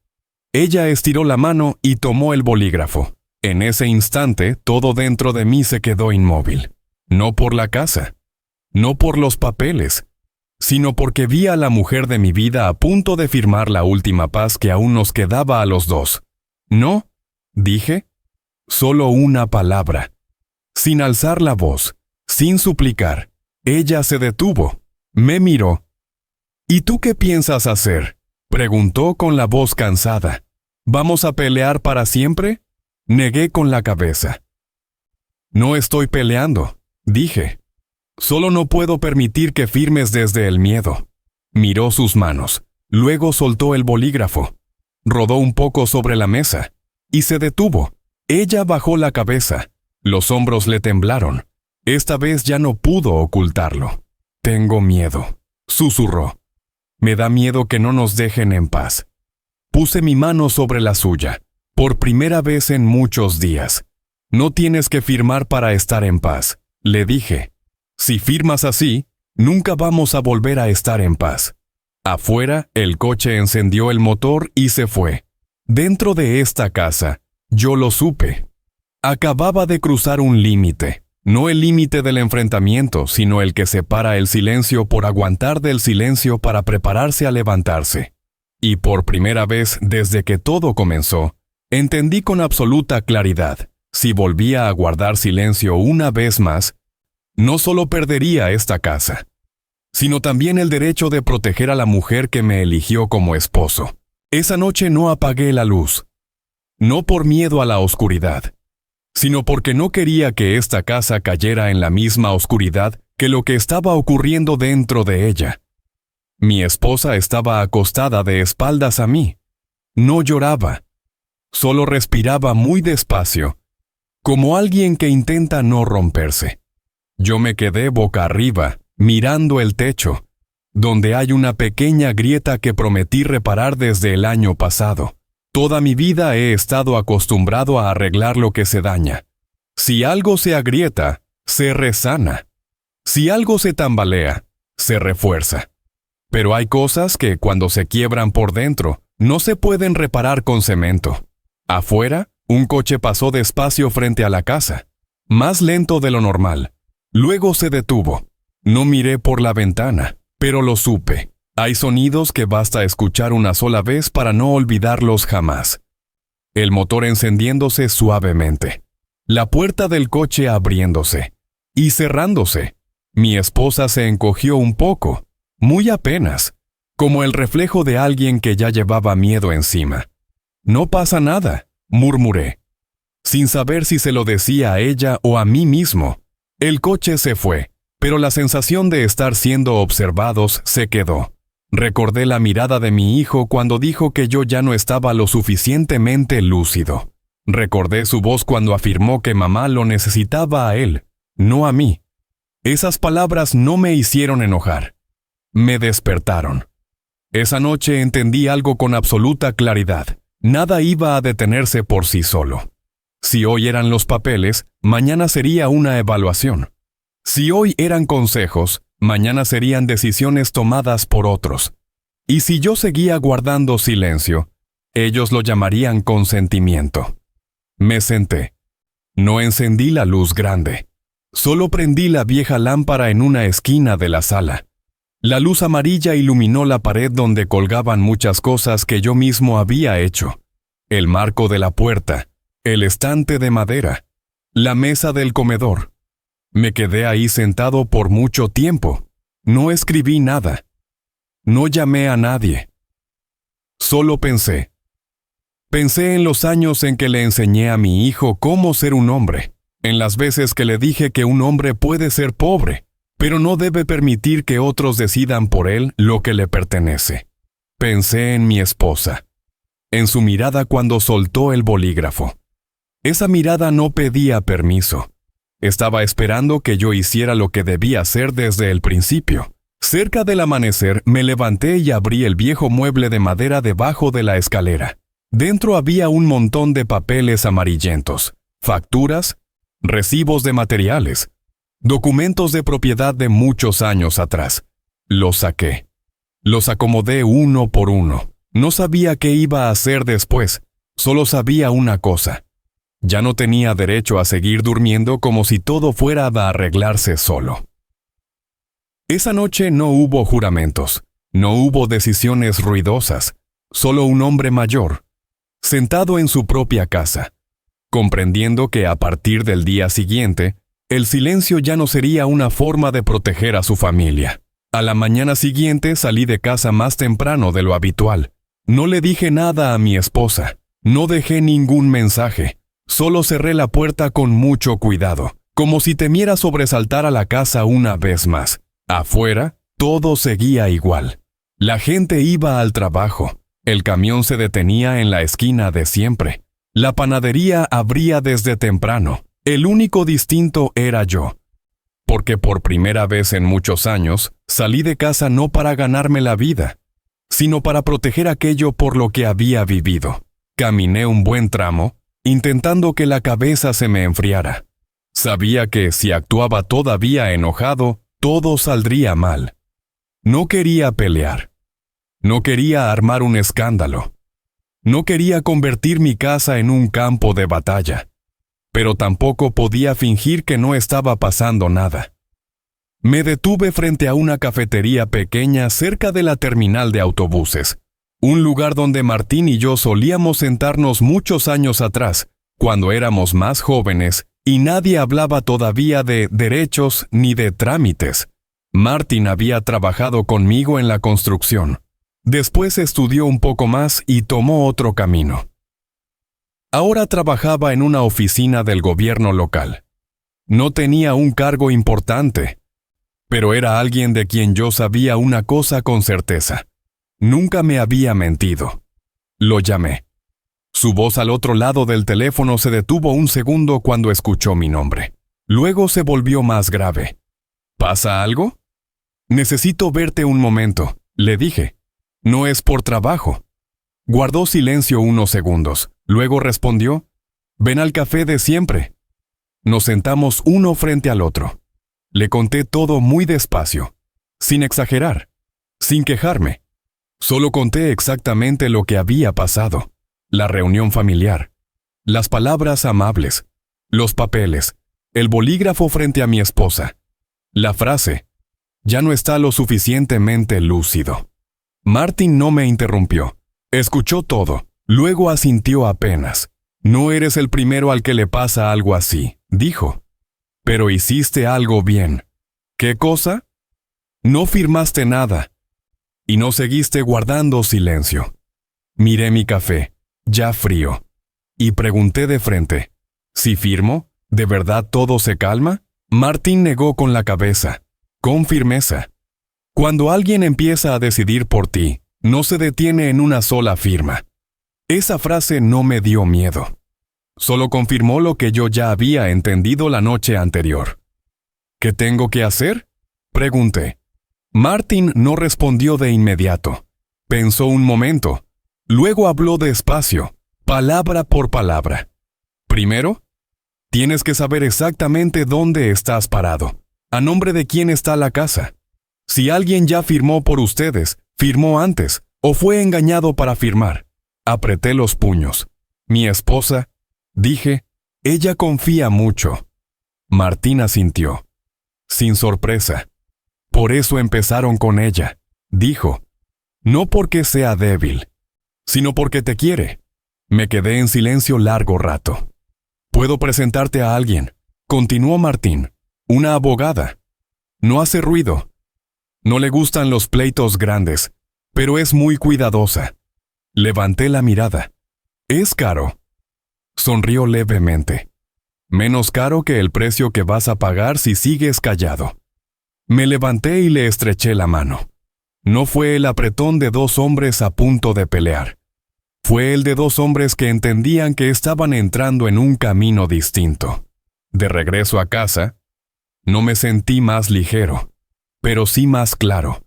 Ella estiró la mano y tomó el bolígrafo. En ese instante, todo dentro de mí se quedó inmóvil. No por la casa, no por los papeles, sino porque vi a la mujer de mi vida a punto de firmar la última paz que aún nos quedaba a los dos. «No», dije, solo una palabra. Sin alzar la voz, sin suplicar, ella se detuvo, me miró. «¿Y tú qué piensas hacer?», preguntó con la voz cansada. «¿Vamos a pelear para siempre?». Negué con la cabeza. «No estoy peleando», dije. «Solo no puedo permitir que firmes desde el miedo». Miró sus manos, luego soltó el bolígrafo. Rodó un poco sobre la mesa y se detuvo. Ella bajó la cabeza. Los hombros le temblaron. Esta vez ya no pudo ocultarlo. «Tengo miedo», susurró. «Me da miedo que no nos dejen en paz». Puse mi mano sobre la suya, por primera vez en muchos días. «No tienes que firmar para estar en paz», le dije. «Si firmas así, nunca vamos a volver a estar en paz». Afuera, el coche encendió el motor y se fue. Dentro de esta casa, yo lo supe. Acababa de cruzar un límite, no el límite del enfrentamiento, sino el que separa el silencio por aguantar del silencio para prepararse a levantarse. Y por primera vez desde que todo comenzó, entendí con absoluta claridad, si volvía a guardar silencio una vez más, no solo perdería esta casa, sino también el derecho de proteger a la mujer que me eligió como esposo. Esa noche no apagué la luz, no por miedo a la oscuridad, sino porque no quería que esta casa cayera en la misma oscuridad que lo que estaba ocurriendo dentro de ella. Mi esposa estaba acostada de espaldas a mí. No lloraba, solo respiraba muy despacio, como alguien que intenta no romperse. Yo me quedé boca arriba, mirando el techo, donde hay una pequeña grieta que prometí reparar desde el año pasado. Toda mi vida he estado acostumbrado a arreglar lo que se daña. Si algo se agrieta, se resana. Si algo se tambalea, se refuerza. Pero hay cosas que, cuando se quiebran por dentro, no se pueden reparar con cemento. Afuera, un coche pasó despacio frente a la casa, más lento de lo normal. Luego se detuvo. No miré por la ventana, pero lo supe. Hay sonidos que basta escuchar una sola vez para no olvidarlos jamás. El motor encendiéndose suavemente. La puerta del coche abriéndose y cerrándose. Mi esposa se encogió un poco, muy apenas, como el reflejo de alguien que ya llevaba miedo encima. «No pasa nada», murmuré, sin saber si se lo decía a ella o a mí mismo. El coche se fue, pero la sensación de estar siendo observados se quedó. Recordé la mirada de mi hijo cuando dijo que yo ya no estaba lo suficientemente lúcido. Recordé su voz cuando afirmó que mamá lo necesitaba a él, no a mí. Esas palabras no me hicieron enojar. Me despertaron. Esa noche entendí algo con absoluta claridad. Nada iba a detenerse por sí solo. Si hoy eran los papeles, mañana sería una evaluación. Si hoy eran consejos, mañana serían decisiones tomadas por otros. Y si yo seguía guardando silencio, ellos lo llamarían consentimiento. Me senté. No encendí la luz grande. Solo prendí la vieja lámpara en una esquina de la sala. La luz amarilla iluminó la pared donde colgaban muchas cosas que yo mismo había hecho. El marco de la puerta, el estante de madera, La mesa del comedor. Me quedé ahí sentado por mucho tiempo. No escribí nada. No llamé a nadie. Solo pensé. Pensé en los años en que le enseñé a mi hijo cómo ser un hombre, en las veces que le dije que un hombre puede ser pobre, pero no debe permitir que otros decidan por él lo que le pertenece. Pensé en mi esposa, en su mirada cuando soltó el bolígrafo. Esa mirada no pedía permiso. Estaba esperando que yo hiciera lo que debía hacer desde el principio. Cerca del amanecer me levanté y abrí el viejo mueble de madera debajo de la escalera. Dentro había un montón de papeles amarillentos, facturas, recibos de materiales, documentos de propiedad de muchos años atrás. Los saqué. Los acomodé uno por uno. No sabía qué iba a hacer después. Solo sabía una cosa. Ya no tenía derecho a seguir durmiendo como si todo fuera a arreglarse solo. Esa noche no hubo juramentos, no hubo decisiones ruidosas, solo un hombre mayor, sentado en su propia casa, comprendiendo que a partir del día siguiente, el silencio ya no sería una forma de proteger a su familia. A la mañana siguiente salí de casa más temprano de lo habitual. No le dije nada a mi esposa, no dejé ningún mensaje. Solo cerré la puerta con mucho cuidado, como si temiera sobresaltar a la casa una vez más. Afuera, todo seguía igual. La gente iba al trabajo. El camión se detenía en la esquina de siempre. La panadería abría desde temprano. El único distinto era yo. Porque por primera vez en muchos años, salí de casa no para ganarme la vida, sino para proteger aquello por lo que había vivido. Caminé un buen tramo, intentando que la cabeza se me enfriara. Sabía que si actuaba todavía enojado, todo saldría mal. No quería pelear. No quería armar un escándalo. No quería convertir mi casa en un campo de batalla. Pero tampoco podía fingir que no estaba pasando nada. Me detuve frente a una cafetería pequeña cerca de la terminal de autobuses. Un lugar donde Martín y yo solíamos sentarnos muchos años atrás, cuando éramos más jóvenes, y nadie hablaba todavía de derechos ni de trámites. Martín había trabajado conmigo en la construcción. Después estudió un poco más y tomó otro camino. Ahora trabajaba en una oficina del gobierno local. No tenía un cargo importante, pero era alguien de quien yo sabía una cosa con certeza. Nunca me había mentido. Lo llamé. Su voz al otro lado del teléfono se detuvo un segundo cuando escuchó mi nombre. Luego se volvió más grave. ¿Pasa algo? Necesito verte un momento, le dije. No es por trabajo. Guardó silencio unos segundos. Luego respondió, ven al café de siempre. Nos sentamos uno frente al otro. Le conté todo muy despacio, sin exagerar, sin quejarme. Solo conté exactamente lo que había pasado. La reunión familiar, las palabras amables, los papeles, el bolígrafo frente a mi esposa. La frase, ya no está lo suficientemente lúcido. Martín no me interrumpió. Escuchó todo, luego asintió apenas. No eres el primero al que le pasa algo así, dijo. Pero hiciste algo bien. ¿Qué cosa? No firmaste nada. Y no seguiste guardando silencio. Miré mi café, ya frío, y pregunté de frente, ¿si firmo, de verdad todo se calma? Martín negó con la cabeza, con firmeza. Cuando alguien empieza a decidir por ti, no se detiene en una sola firma. Esa frase no me dio miedo. Solo confirmó lo que yo ya había entendido la noche anterior. ¿Qué tengo que hacer?, pregunté. Martín no respondió de inmediato. Pensó un momento. Luego habló despacio, palabra por palabra. Primero, tienes que saber exactamente dónde estás parado. ¿A nombre de quién está la casa? Si alguien ya firmó por ustedes, firmó antes, o fue engañado para firmar. Apreté los puños. Mi esposa, dije, ella confía mucho. Martín asintió. Sin sorpresa. Por eso empezaron con ella, dijo. No porque sea débil, sino porque te quiere. Me quedé en silencio largo rato. Puedo presentarte a alguien, continuó Martín, una abogada. No hace ruido. No le gustan los pleitos grandes, pero es muy cuidadosa. Levanté la mirada. ¿Es caro? Sonrió levemente. Menos caro que el precio que vas a pagar si sigues callado. Me levanté y le estreché la mano. No fue el apretón de dos hombres a punto de pelear. Fue el de dos hombres que entendían que estaban entrando en un camino distinto. De regreso a casa, no me sentí más ligero, pero sí más claro.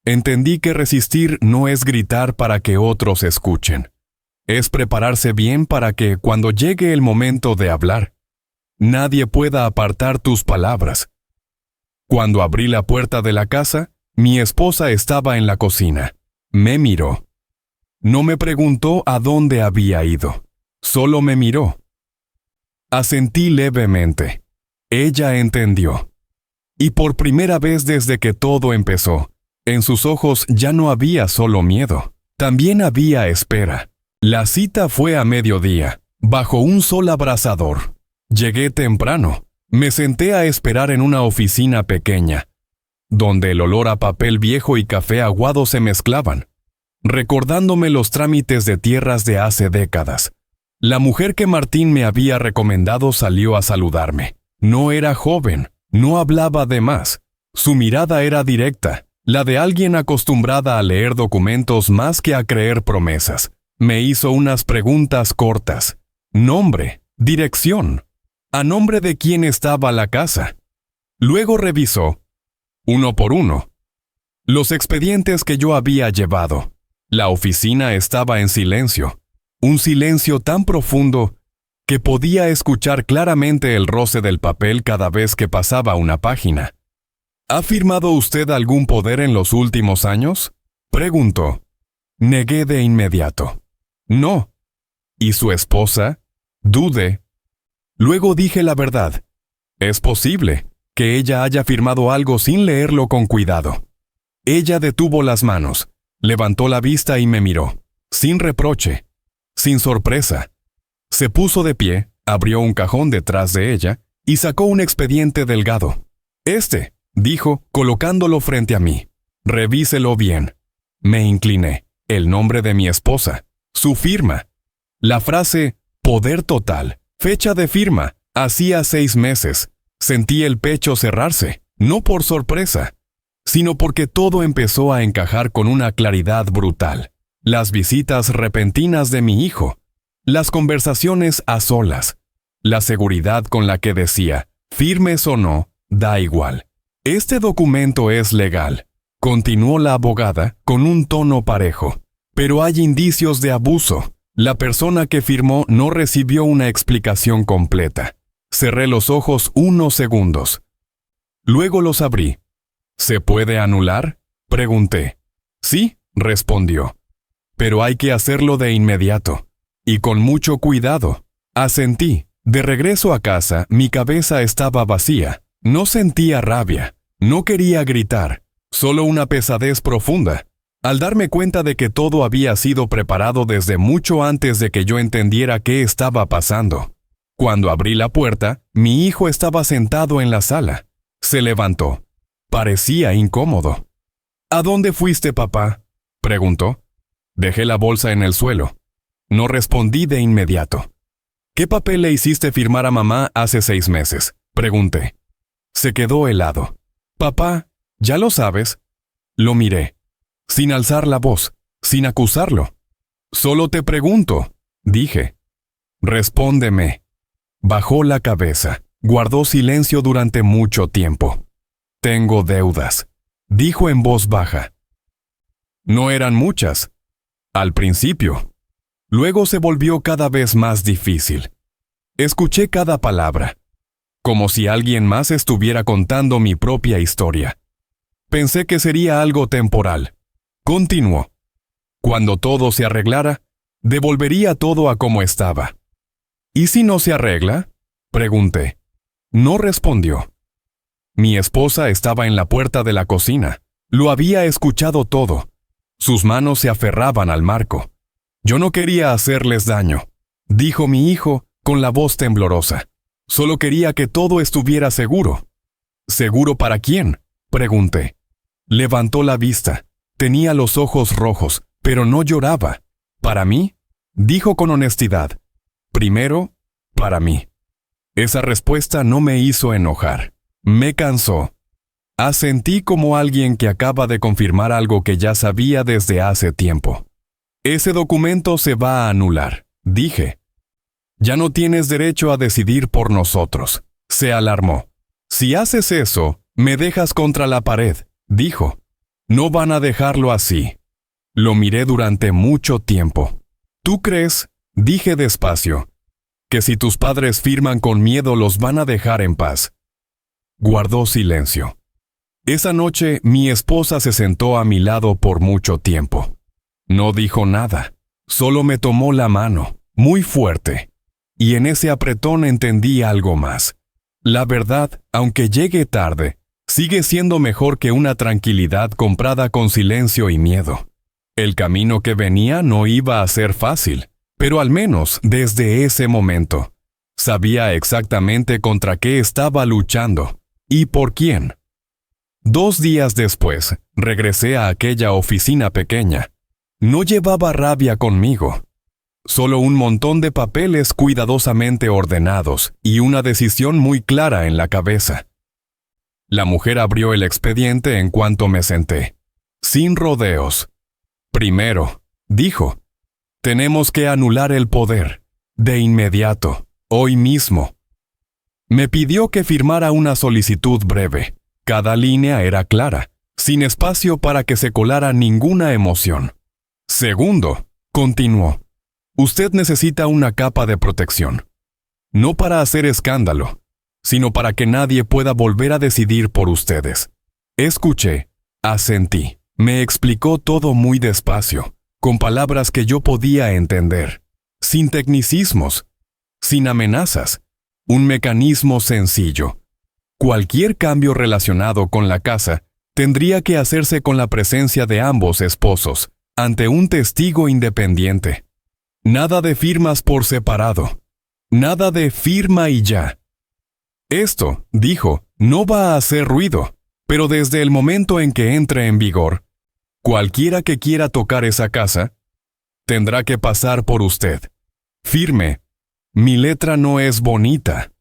Entendí que resistir no es gritar para que otros escuchen. Es prepararse bien para que, cuando llegue el momento de hablar, nadie pueda apartar tus palabras. Cuando abrí la puerta de la casa, mi esposa estaba en la cocina. Me miró. No me preguntó a dónde había ido. Solo me miró. Asentí levemente. Ella entendió. Y por primera vez desde que todo empezó, en sus ojos ya no había solo miedo. También había espera. La cita fue a mediodía, bajo un sol abrasador. Llegué temprano. Me senté a esperar en una oficina pequeña, donde el olor a papel viejo y café aguado se mezclaban, recordándome los trámites de tierras de hace décadas. La mujer que Martín me había recomendado salió a saludarme. No era joven, no hablaba de más. Su mirada era directa, la de alguien acostumbrada a leer documentos más que a creer promesas. Me hizo unas preguntas cortas. Nombre, dirección, a nombre de quién estaba la casa. Luego revisó, uno por uno, los expedientes que yo había llevado. La oficina estaba en silencio, un silencio tan profundo que podía escuchar claramente el roce del papel cada vez que pasaba una página. ¿Ha firmado usted algún poder en los últimos años?, preguntó. Negué de inmediato. No. ¿Y su esposa? Dudé. Luego dije la verdad. Es posible que ella haya firmado algo sin leerlo con cuidado. Ella detuvo las manos, levantó la vista y me miró, sin reproche, sin sorpresa. Se puso de pie, abrió un cajón detrás de ella y sacó un expediente delgado. Dijo, colocándolo frente a mí. Revíselo bien. Me incliné. El nombre de mi esposa. Su firma. La frase, poder total. Fecha de firma. Hacía 6 meses. Sentí el pecho cerrarse, no por sorpresa, sino porque todo empezó a encajar con una claridad brutal. Las visitas repentinas de mi hijo, las conversaciones a solas, la seguridad con la que decía, firmes o no, da igual. Este documento es legal, continuó la abogada con un tono parejo, pero hay indicios de abuso. La persona que firmó no recibió una explicación completa. Cerré los ojos unos segundos. Luego los abrí. ¿Se puede anular?, pregunté. Sí, respondió. Pero hay que hacerlo de inmediato. Y con mucho cuidado. Asentí. De regreso a casa, mi cabeza estaba vacía. No sentía rabia. No quería gritar. Solo una pesadez profunda. Al darme cuenta de que todo había sido preparado desde mucho antes de que yo entendiera qué estaba pasando. Cuando abrí la puerta, mi hijo estaba sentado en la sala. Se levantó. Parecía incómodo. ¿A dónde fuiste, papá?, preguntó. Dejé la bolsa en el suelo. No respondí de inmediato. ¿Qué papel le hiciste firmar a mamá hace 6 meses?, pregunté. Se quedó helado. Papá, ¿ya lo sabes? Lo miré, sin alzar la voz, sin acusarlo. Solo te pregunto, dije. Respóndeme. Bajó la cabeza. Guardó silencio durante mucho tiempo. Tengo deudas, dijo en voz baja. No eran muchas. Al principio. Luego se volvió cada vez más difícil. Escuché cada palabra, como si alguien más estuviera contando mi propia historia. Pensé que sería algo temporal. Continuó. Cuando todo se arreglara, devolvería todo a como estaba. ¿Y si no se arregla?, pregunté. No respondió. Mi esposa estaba en la puerta de la cocina. Lo había escuchado todo. Sus manos se aferraban al marco. Yo no quería hacerles daño, dijo mi hijo, con la voz temblorosa. Solo quería que todo estuviera seguro. ¿Seguro para quién?, pregunté. Levantó la vista. Tenía los ojos rojos, pero no lloraba. ¿Para mí?, dijo con honestidad. Primero, para mí. Esa respuesta no me hizo enojar. Me cansó. Asentí como alguien que acaba de confirmar algo que ya sabía desde hace tiempo. Ese documento se va a anular, dije. Ya no tienes derecho a decidir por nosotros, se alarmó. Si haces eso, me dejas contra la pared, dijo. No van a dejarlo así. Lo miré durante mucho tiempo. ¿Tú crees?, dije despacio, que si tus padres firman con miedo los van a dejar en paz? Guardó silencio. Esa noche mi esposa se sentó a mi lado por mucho tiempo. No dijo nada, solo me tomó la mano, muy fuerte. Y en ese apretón entendí algo más. La verdad, aunque llegue tarde, sigue siendo mejor que una tranquilidad comprada con silencio y miedo. El camino que venía no iba a ser fácil, pero al menos desde ese momento, sabía exactamente contra qué estaba luchando y por quién. 2 días después, regresé a aquella oficina pequeña. No llevaba rabia conmigo. Solo un montón de papeles cuidadosamente ordenados y una decisión muy clara en la cabeza. La mujer abrió el expediente en cuanto me senté. Sin rodeos. Primero, dijo, tenemos que anular el poder. De inmediato, hoy mismo. Me pidió que firmara una solicitud breve. Cada línea era clara, sin espacio para que se colara ninguna emoción. Segundo, continuó, usted necesita una capa de protección. No para hacer escándalo, sino para que nadie pueda volver a decidir por ustedes. Escuché, asentí. Me explicó todo muy despacio, con palabras que yo podía entender, sin tecnicismos, sin amenazas, un mecanismo sencillo. Cualquier cambio relacionado con la casa tendría que hacerse con la presencia de ambos esposos, ante un testigo independiente. Nada de firmas por separado. Nada de firma y ya. Esto, dijo, no va a hacer ruido, pero desde el momento en que entre en vigor, cualquiera que quiera tocar esa casa, tendrá que pasar por usted. Firme. Mi letra no es bonita,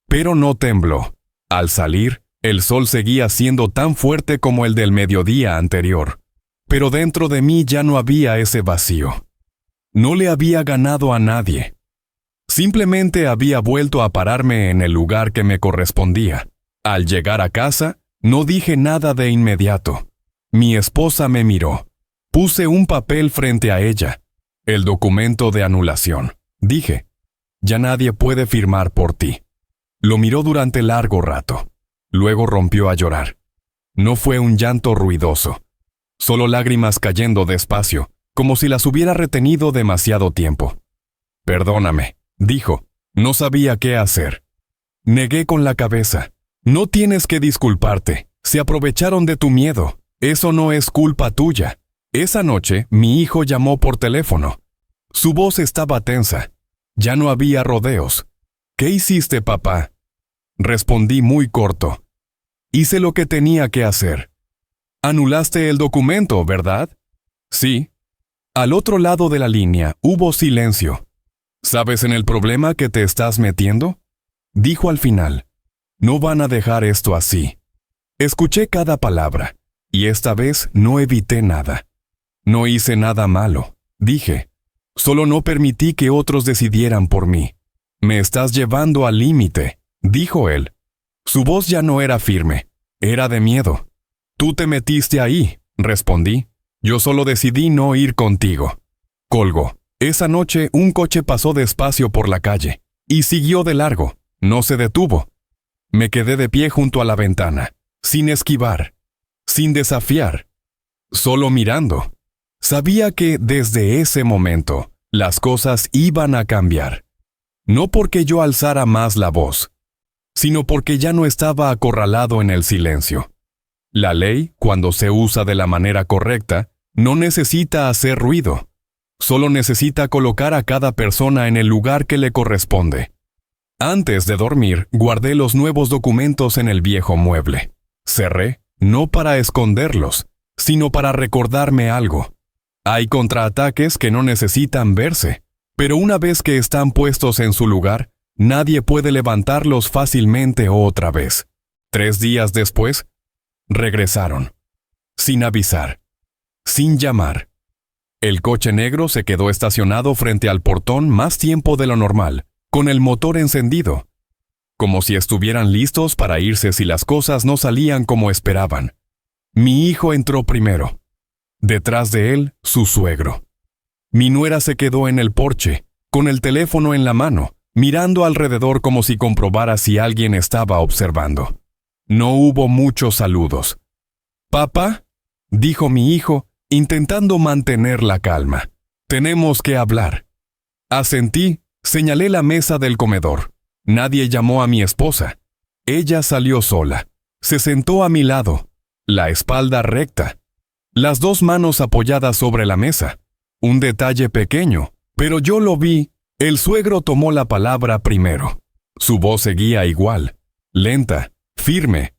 pero no tembló. Al salir, el sol seguía siendo tan fuerte como el del mediodía anterior, pero dentro de mí ya no había ese vacío. No le había ganado a nadie. Simplemente había vuelto a pararme en el lugar que me correspondía. Al llegar a casa, no dije nada de inmediato. Mi esposa me miró. Puse un papel frente a ella. El documento de anulación. Dije, ya nadie puede firmar por ti. Lo miró durante largo rato. Luego rompió a llorar. No fue un llanto ruidoso. Solo lágrimas cayendo despacio, como si las hubiera retenido demasiado tiempo. Perdóname, dijo. No sabía qué hacer. Negué con la cabeza. No tienes que disculparte. Se aprovecharon de tu miedo. Eso no es culpa tuya. Esa noche, mi hijo llamó por teléfono. Su voz estaba tensa. Ya no había rodeos. ¿Qué hiciste, papá? Respondí muy corto. Hice lo que tenía que hacer. Anulaste el documento, ¿verdad? Sí. Al otro lado de la línea hubo silencio. ¿Sabes en el problema que te estás metiendo? Dijo al final. No van a dejar esto así. Escuché cada palabra, y esta vez no evité nada. No hice nada malo, dije. Solo no permití que otros decidieran por mí. Me estás llevando al límite, dijo él. Su voz ya no era firme, era de miedo. Tú te metiste ahí, respondí. Yo solo decidí no ir contigo. Colgó. Esa noche un coche pasó despacio por la calle, y siguió de largo, no se detuvo. Me quedé de pie junto a la ventana, sin esquivar, sin desafiar, solo mirando. Sabía que desde ese momento, las cosas iban a cambiar. No porque yo alzara más la voz, sino porque ya no estaba acorralado en el silencio. La ley, cuando se usa de la manera correcta, no necesita hacer ruido. Solo necesita colocar a cada persona en el lugar que le corresponde. Antes de dormir, guardé los nuevos documentos en el viejo mueble. Cerré, no para esconderlos, sino para recordarme algo. Hay contraataques que no necesitan verse, pero una vez que están puestos en su lugar, nadie puede levantarlos fácilmente otra vez. 3 días después, regresaron. Sin avisar. Sin llamar. El coche negro se quedó estacionado frente al portón más tiempo de lo normal, con el motor encendido, como si estuvieran listos para irse si las cosas no salían como esperaban. Mi hijo entró primero. Detrás de él, su suegro. Mi nuera se quedó en el porche, con el teléfono en la mano, mirando alrededor como si comprobara si alguien estaba observando. No hubo muchos saludos. «Papá», dijo mi hijo, intentando mantener la calma. «Tenemos que hablar». Asentí, señalé la mesa del comedor. Nadie llamó a mi esposa. Ella salió sola. Se sentó a mi lado, la espalda recta, las 2 manos apoyadas sobre la mesa. Un detalle pequeño, pero yo lo vi. El suegro tomó la palabra primero. Su voz seguía igual, lenta, firme,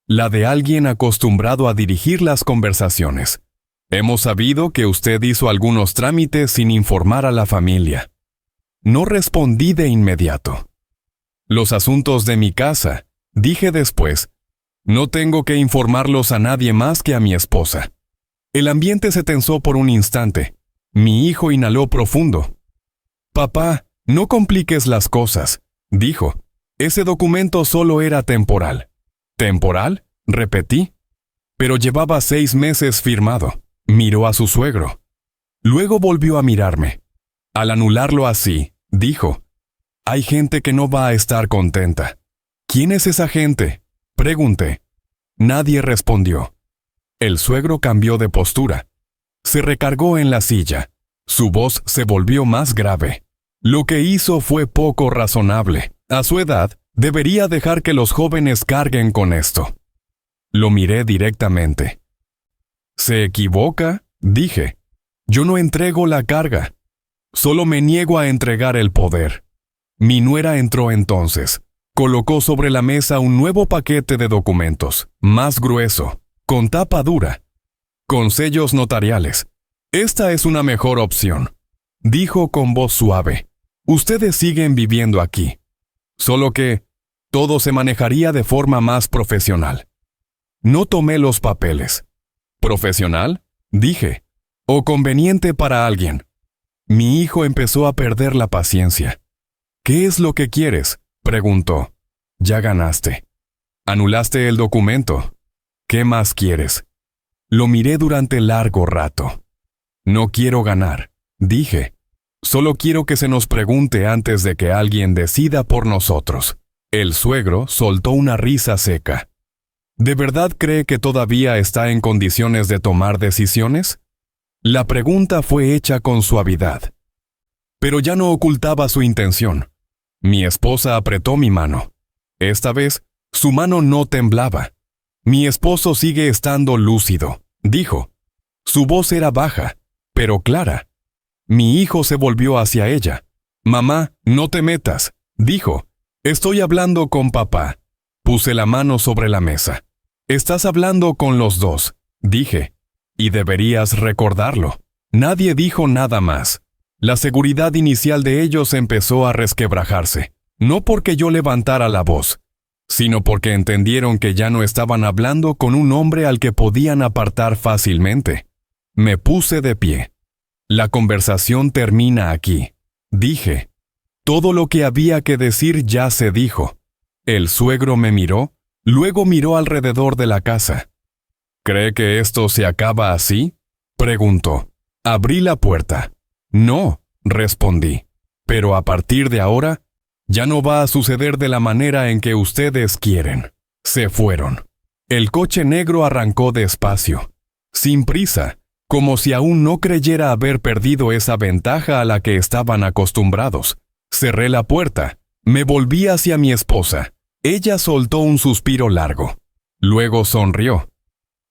la de alguien acostumbrado a dirigir las conversaciones. «Hemos sabido que usted hizo algunos trámites sin informar a la familia». No respondí de inmediato. «Los asuntos de mi casa», dije después. «No tengo que informarlos a nadie más que a mi esposa». El ambiente se tensó por un instante. Mi hijo inhaló profundo. «Papá, no compliques las cosas», dijo. «Ese documento solo era temporal». «¿Temporal?», repetí. «Pero llevaba 6 meses firmado». Miró a su suegro. Luego volvió a mirarme. «Al anularlo así», dijo, «hay gente que no va a estar contenta». «¿Quién es esa gente?», pregunté. Nadie respondió. El suegro cambió de postura. Se recargó en la silla. Su voz se volvió más grave. Lo que hizo fue poco razonable. A su edad, debería dejar que los jóvenes carguen con esto. Lo miré directamente. «¿Se equivoca?», dije. «Yo no entrego la carga. Solo me niego a entregar el poder». Mi nuera entró entonces. Colocó sobre la mesa un nuevo paquete de documentos, más grueso, con tapa dura, con sellos notariales. «Esta es una mejor opción», dijo con voz suave. «Ustedes siguen viviendo aquí. Solo que todo se manejaría de forma más profesional». No tomé los papeles. «¿Profesional?», dije. «¿O conveniente para alguien?». Mi hijo empezó a perder la paciencia. «¿Qué es lo que quieres?», preguntó. «Ya ganaste. Anulaste el documento. ¿Qué más quieres?». Lo miré durante largo rato. «No quiero ganar», dije. «Solo quiero que se nos pregunte antes de que alguien decida por nosotros». El suegro soltó una risa seca. «¿De verdad cree que todavía está en condiciones de tomar decisiones?». La pregunta fue hecha con suavidad. Pero ya no ocultaba su intención. Mi esposa apretó mi mano. Esta vez, su mano no temblaba. «Mi esposo sigue estando lúcido», dijo. Su voz era baja, pero clara. Mi hijo se volvió hacia ella. «Mamá, no te metas», dijo. «Estoy hablando con papá». Puse la mano sobre la mesa. «Estás hablando con los dos», dije. «Y deberías recordarlo». Nadie dijo nada más. La seguridad inicial de ellos empezó a resquebrajarse, no porque yo levantara la voz, sino porque entendieron que ya no estaban hablando con un hombre al que podían apartar fácilmente. Me puse de pie. «La conversación termina aquí», dije. Todo lo que había que decir ya se dijo. El suegro me miró, luego miró alrededor de la casa. «¿Cree que esto se acaba así?», preguntó. Abrí la puerta. «No», respondí. «Pero a partir de ahora, ya no va a suceder de la manera en que ustedes quieren». Se fueron. El coche negro arrancó despacio, sin prisa, como si aún no creyera haber perdido esa ventaja a la que estaban acostumbrados. Cerré la puerta. Me volví hacia mi esposa. Ella soltó un suspiro largo. Luego sonrió.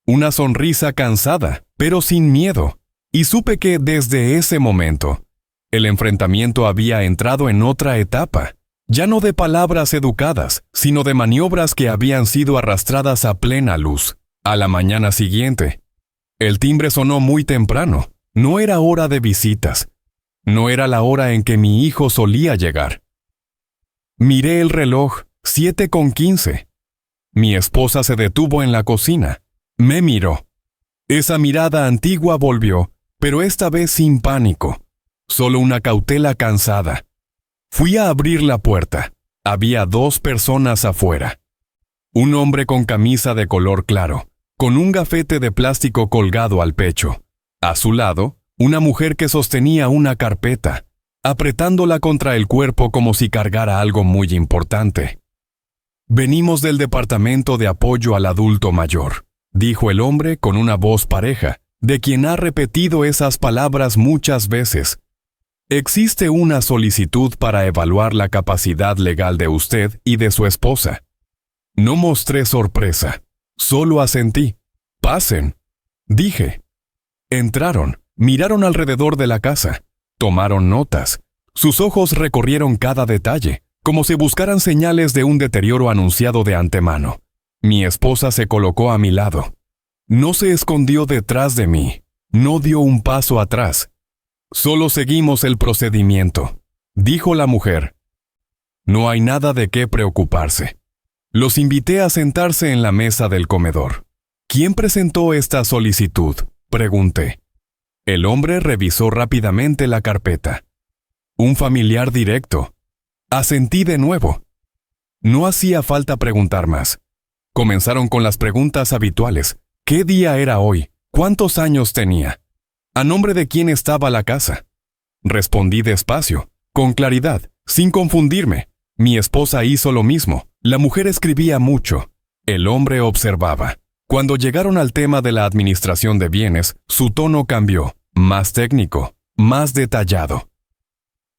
Una sonrisa cansada, pero sin miedo. Y supe que desde ese momento, el enfrentamiento había entrado en otra etapa. Ya no de palabras educadas, sino de maniobras que habían sido arrastradas a plena luz. A la mañana siguiente, el timbre sonó muy temprano. No era hora de visitas. No era la hora en que mi hijo solía llegar. Miré el reloj, 7:15. Mi esposa se detuvo en la cocina. Me miró. Esa mirada antigua volvió, pero esta vez sin pánico. Solo una cautela cansada. Fui a abrir la puerta. Había 2 personas afuera. Un hombre con camisa de color claro, con un gafete de plástico colgado al pecho. A su lado, una mujer que sostenía una carpeta, apretándola contra el cuerpo como si cargara algo muy importante. «Venimos del Departamento de Apoyo al Adulto Mayor», dijo el hombre con una voz pareja, de quien ha repetido esas palabras muchas veces. «Existe una solicitud para evaluar la capacidad legal de usted y de su esposa». No mostré sorpresa, solo asentí. «Pasen», dije. Entraron, miraron alrededor de la casa, tomaron notas. Sus ojos recorrieron cada detalle, como si buscaran señales de un deterioro anunciado de antemano. Mi esposa se colocó a mi lado. No se escondió detrás de mí, no dio un paso atrás. «Solo seguimos el procedimiento», dijo la mujer. «No hay nada de qué preocuparse». Los invité a sentarse en la mesa del comedor. «¿Quién presentó esta solicitud?», pregunté. El hombre revisó rápidamente la carpeta. «Un familiar directo». Asentí de nuevo. No hacía falta preguntar más. Comenzaron con las preguntas habituales. ¿Qué día era hoy? ¿Cuántos años tenía? ¿A nombre de quién estaba la casa? Respondí despacio, con claridad, sin confundirme. Mi esposa hizo lo mismo. La mujer escribía mucho. El hombre observaba. Cuando llegaron al tema de la administración de bienes, su tono cambió, más técnico, más detallado.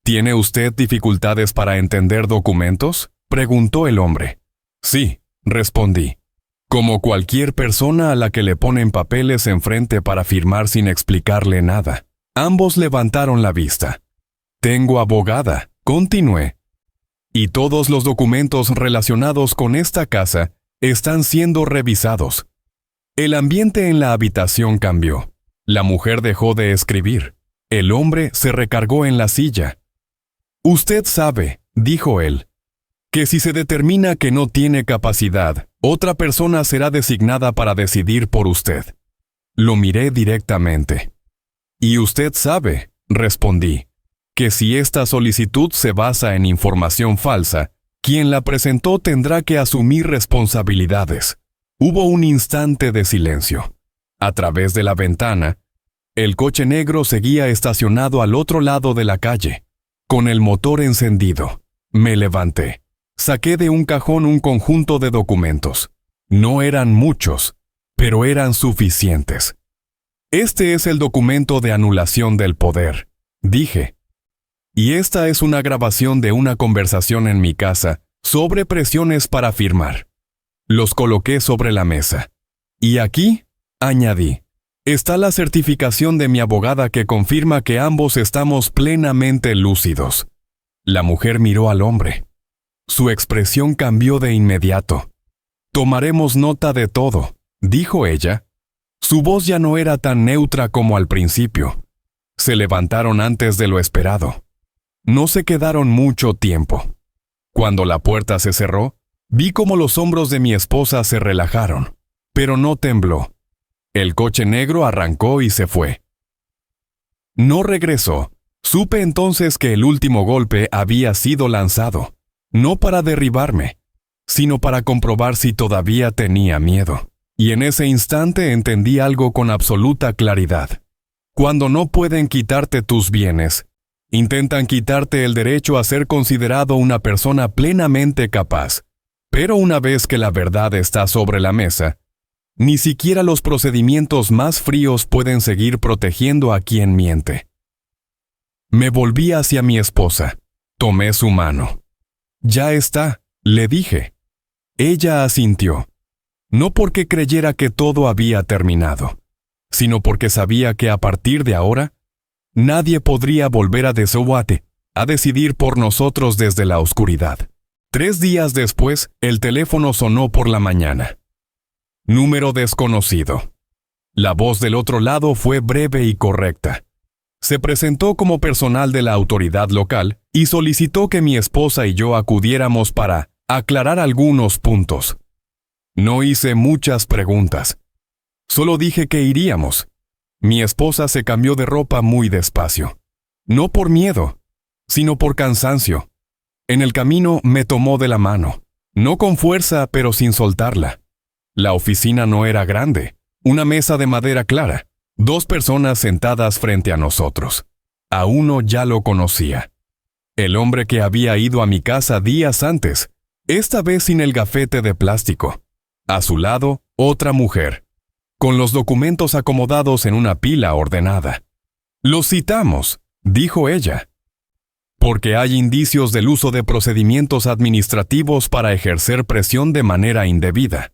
«¿Tiene usted dificultades para entender documentos?», preguntó el hombre. «Sí», respondí. «Como cualquier persona a la que le ponen papeles enfrente para firmar sin explicarle nada». Ambos levantaron la vista. «Tengo abogada», continué. «Y todos los documentos relacionados con esta casa están siendo revisados». El ambiente en la habitación cambió. La mujer dejó de escribir. El hombre se recargó en la silla. «Usted sabe», dijo él, «que si se determina que no tiene capacidad, otra persona será designada para decidir por usted». Lo miré directamente. «Y usted sabe», respondí, «que si esta solicitud se basa en información falsa, quien la presentó tendrá que asumir responsabilidades». Hubo un instante de silencio. A través de la ventana, el coche negro seguía estacionado al otro lado de la calle, con el motor encendido. Me levanté. Saqué de un cajón un conjunto de documentos. No eran muchos, pero eran suficientes. «Este es el documento de anulación del poder», dije. «Y esta es una grabación de una conversación en mi casa sobre presiones para firmar». Los coloqué sobre la mesa. «Y aquí», añadí, «está la certificación de mi abogada que confirma que ambos estamos plenamente lúcidos». La mujer miró al hombre. Su expresión cambió de inmediato. «Tomaremos nota de todo», dijo ella. Su voz ya no era tan neutra como al principio. Se levantaron antes de lo esperado. No se quedaron mucho tiempo. Cuando la puerta se cerró, vi cómo los hombros de mi esposa se relajaron, pero no tembló. El coche negro arrancó y se fue. No regresó. Supe entonces que el último golpe había sido lanzado, no para derribarme, sino para comprobar si todavía tenía miedo. Y en ese instante entendí algo con absoluta claridad. Cuando no pueden quitarte tus bienes, intentan quitarte el derecho a ser considerado una persona plenamente capaz. Pero una vez que la verdad está sobre la mesa, ni siquiera los procedimientos más fríos pueden seguir protegiendo a quien miente. Me volví hacia mi esposa. Tomé su mano. «Ya está», le dije. Ella asintió. No porque creyera que todo había terminado, sino porque sabía que a partir de ahora, nadie podría volver a desoarte a decidir por nosotros desde la oscuridad. 3 días después, el teléfono sonó por la mañana. Número desconocido. La voz del otro lado fue breve y correcta. Se presentó como personal de la autoridad local y solicitó que mi esposa y yo acudiéramos para aclarar algunos puntos. No hice muchas preguntas. Solo dije que iríamos. Mi esposa se cambió de ropa muy despacio. No por miedo, sino por cansancio. En el camino me tomó de la mano. No con fuerza, pero sin soltarla. La oficina no era grande. Una mesa de madera clara. 2 personas sentadas frente a nosotros. A uno ya lo conocía. El hombre que había ido a mi casa días antes, esta vez sin el gafete de plástico. A su lado, otra mujer, con los documentos acomodados en una pila ordenada. «Los citamos», dijo ella, «porque hay indicios del uso de procedimientos administrativos para ejercer presión de manera indebida».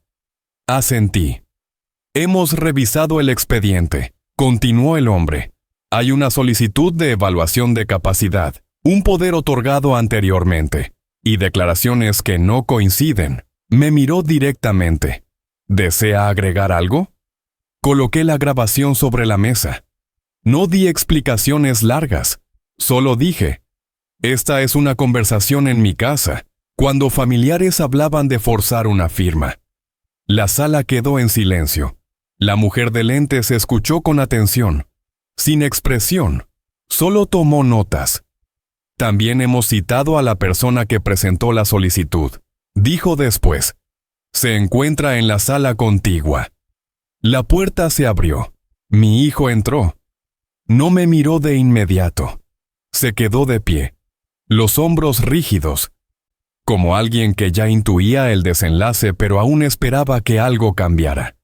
Asentí. «Hemos revisado el expediente», continuó el hombre. «Hay una solicitud de evaluación de capacidad, un poder otorgado anteriormente, y declaraciones que no coinciden». Me miró directamente. «¿Desea agregar algo?» Coloqué la grabación sobre la mesa. No di explicaciones largas. Solo dije, «Esta es una conversación en mi casa, cuando familiares hablaban de forzar una firma». La sala quedó en silencio. La mujer de lentes escuchó con atención, sin expresión, solo tomó notas. «También hemos citado a la persona que presentó la solicitud», dijo después. «Se encuentra en la sala contigua». La puerta se abrió. Mi hijo entró. No me miró de inmediato. Se quedó de pie, los hombros rígidos, como alguien que ya intuía el desenlace pero aún esperaba que algo cambiara.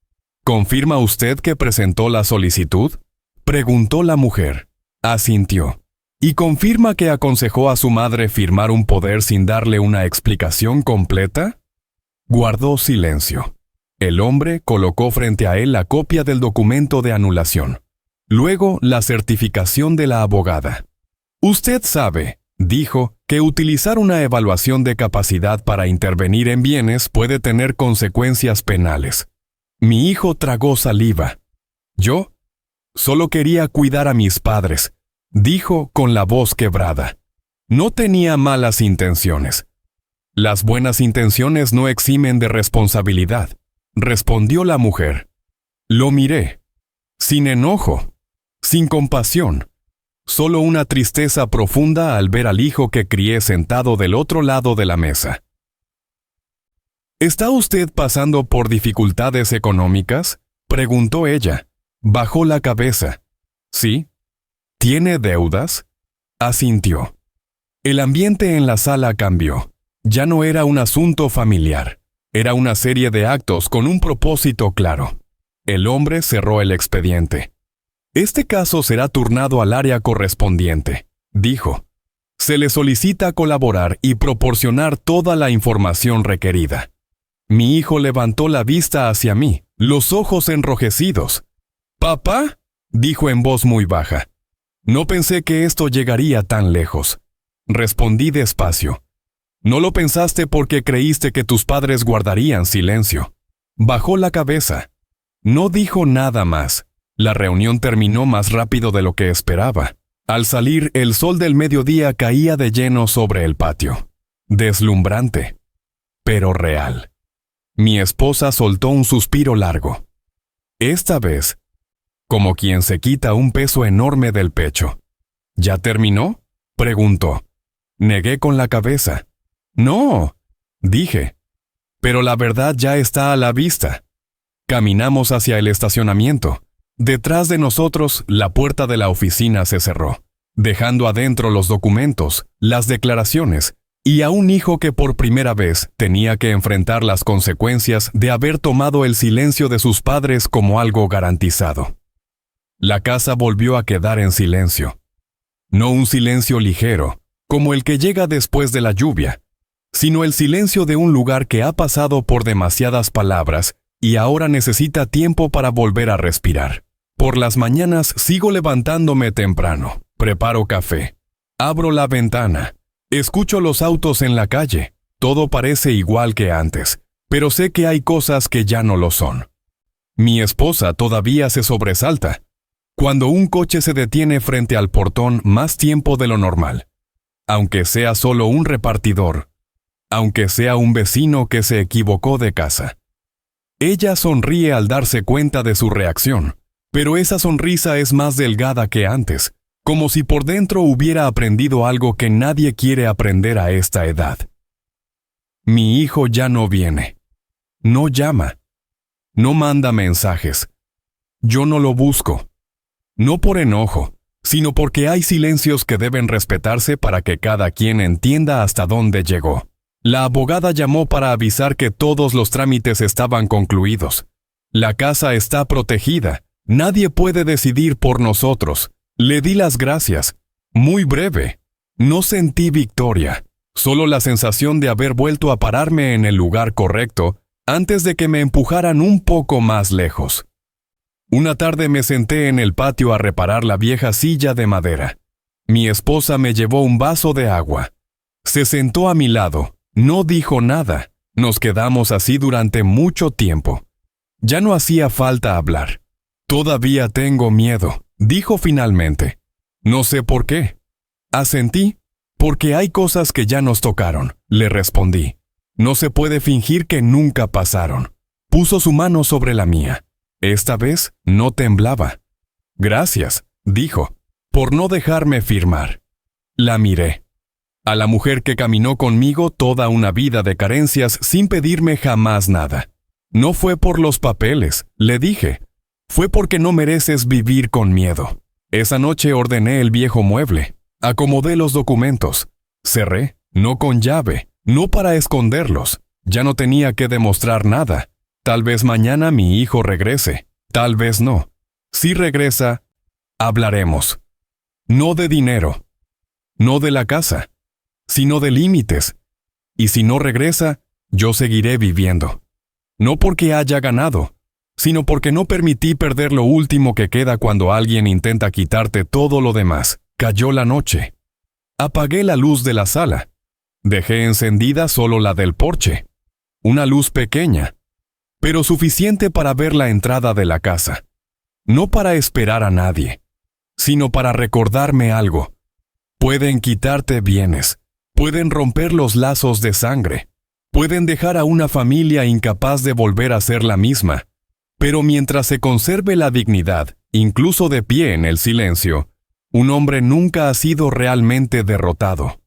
«¿Confirma usted que presentó la solicitud?», preguntó la mujer. Asintió. «¿Y confirma que aconsejó a su madre firmar un poder sin darle una explicación completa?». Guardó silencio. El hombre colocó frente a él la copia del documento de anulación. Luego la certificación de la abogada. «Usted sabe», dijo, «que utilizar una evaluación de capacidad para intervenir en bienes puede tener consecuencias penales». Mi hijo tragó saliva. «Yo solo quería cuidar a mis padres», dijo con la voz quebrada. «No tenía malas intenciones». «Las buenas intenciones no eximen de responsabilidad», respondió la mujer. Lo miré, sin enojo, sin compasión, solo una tristeza profunda al ver al hijo que crié sentado del otro lado de la mesa. «¿Está usted pasando por dificultades económicas?», preguntó ella. Bajó la cabeza. «¿Sí?». «¿Tiene deudas?». Asintió. El ambiente en la sala cambió. Ya no era un asunto familiar. Era una serie de actos con un propósito claro. El hombre cerró el expediente. «Este caso será turnado al área correspondiente», dijo. «Se le solicita colaborar y proporcionar toda la información requerida». Mi hijo levantó la vista hacia mí, los ojos enrojecidos. «¿Papá?», dijo en voz muy baja. «No pensé que esto llegaría tan lejos». Respondí despacio. «No lo pensaste porque creíste que tus padres guardarían silencio». Bajó la cabeza. No dijo nada más. La reunión terminó más rápido de lo que esperaba. Al salir, el sol del mediodía caía de lleno sobre el patio. Deslumbrante, pero real. Mi esposa soltó un suspiro largo. Esta vez, como quien se quita un peso enorme del pecho. «¿Ya terminó?», preguntó. Negué con la cabeza. «No», dije. «Pero la verdad ya está a la vista». Caminamos hacia el estacionamiento. Detrás de nosotros, la puerta de la oficina se cerró, dejando adentro los documentos, las declaraciones, y a un hijo que por primera vez tenía que enfrentar las consecuencias de haber tomado el silencio de sus padres como algo garantizado. La casa volvió a quedar en silencio. No un silencio ligero, como el que llega después de la lluvia, sino el silencio de un lugar que ha pasado por demasiadas palabras y ahora necesita tiempo para volver a respirar. Por las mañanas sigo levantándome temprano, preparo café. Abro la ventana. Escucho los autos en la calle. Todo parece igual que antes, pero sé que hay cosas que ya no lo son. Mi esposa todavía se sobresalta cuando un coche se detiene frente al portón más tiempo de lo normal. Aunque sea solo un repartidor, aunque sea un vecino que se equivocó de casa. Ella sonríe al darse cuenta de su reacción, pero esa sonrisa es más delgada que antes, como si por dentro hubiera aprendido algo que nadie quiere aprender a esta edad. Mi hijo ya no viene. No llama. No manda mensajes. Yo no lo busco. No por enojo, sino porque hay silencios que deben respetarse para que cada quien entienda hasta dónde llegó. La abogada llamó para avisar que todos los trámites estaban concluidos. La casa está protegida. Nadie puede decidir por nosotros. Le di las gracias. Muy breve. No sentí victoria, solo la sensación de haber vuelto a pararme en el lugar correcto antes de que me empujaran un poco más lejos. Una tarde me senté en el patio a reparar la vieja silla de madera. Mi esposa me llevó un vaso de agua. Se sentó a mi lado. No dijo nada. Nos quedamos así durante mucho tiempo. Ya no hacía falta hablar. Todavía tengo miedo, dijo finalmente. No sé por qué. Asentí. Porque hay cosas que ya nos tocaron, le respondí. No se puede fingir que nunca pasaron. Puso su mano sobre la mía. Esta vez no temblaba. Gracias, dijo, por no dejarme firmar. La miré. A la mujer que caminó conmigo toda una vida de carencias sin pedirme jamás nada. No fue por los papeles, le dije. Fue porque no mereces vivir con miedo. Esa noche ordené el viejo mueble. Acomodé los documentos. Cerré, no con llave, no para esconderlos. Ya no tenía que demostrar nada. Tal vez mañana mi hijo regrese. Tal vez no. Si regresa, hablaremos. No de dinero. No de la casa. Sino de límites. Y si no regresa, yo seguiré viviendo. No porque haya ganado, sino porque no permití perder lo último que queda cuando alguien intenta quitarte todo lo demás. Cayó la noche. Apagué la luz de la sala. Dejé encendida solo la del porche. Una luz pequeña, pero suficiente para ver la entrada de la casa. No para esperar a nadie, sino para recordarme algo. Pueden quitarte bienes. Pueden romper los lazos de sangre. Pueden dejar a una familia incapaz de volver a ser la misma. Pero mientras se conserve la dignidad, incluso de pie en el silencio, un hombre nunca ha sido realmente derrotado.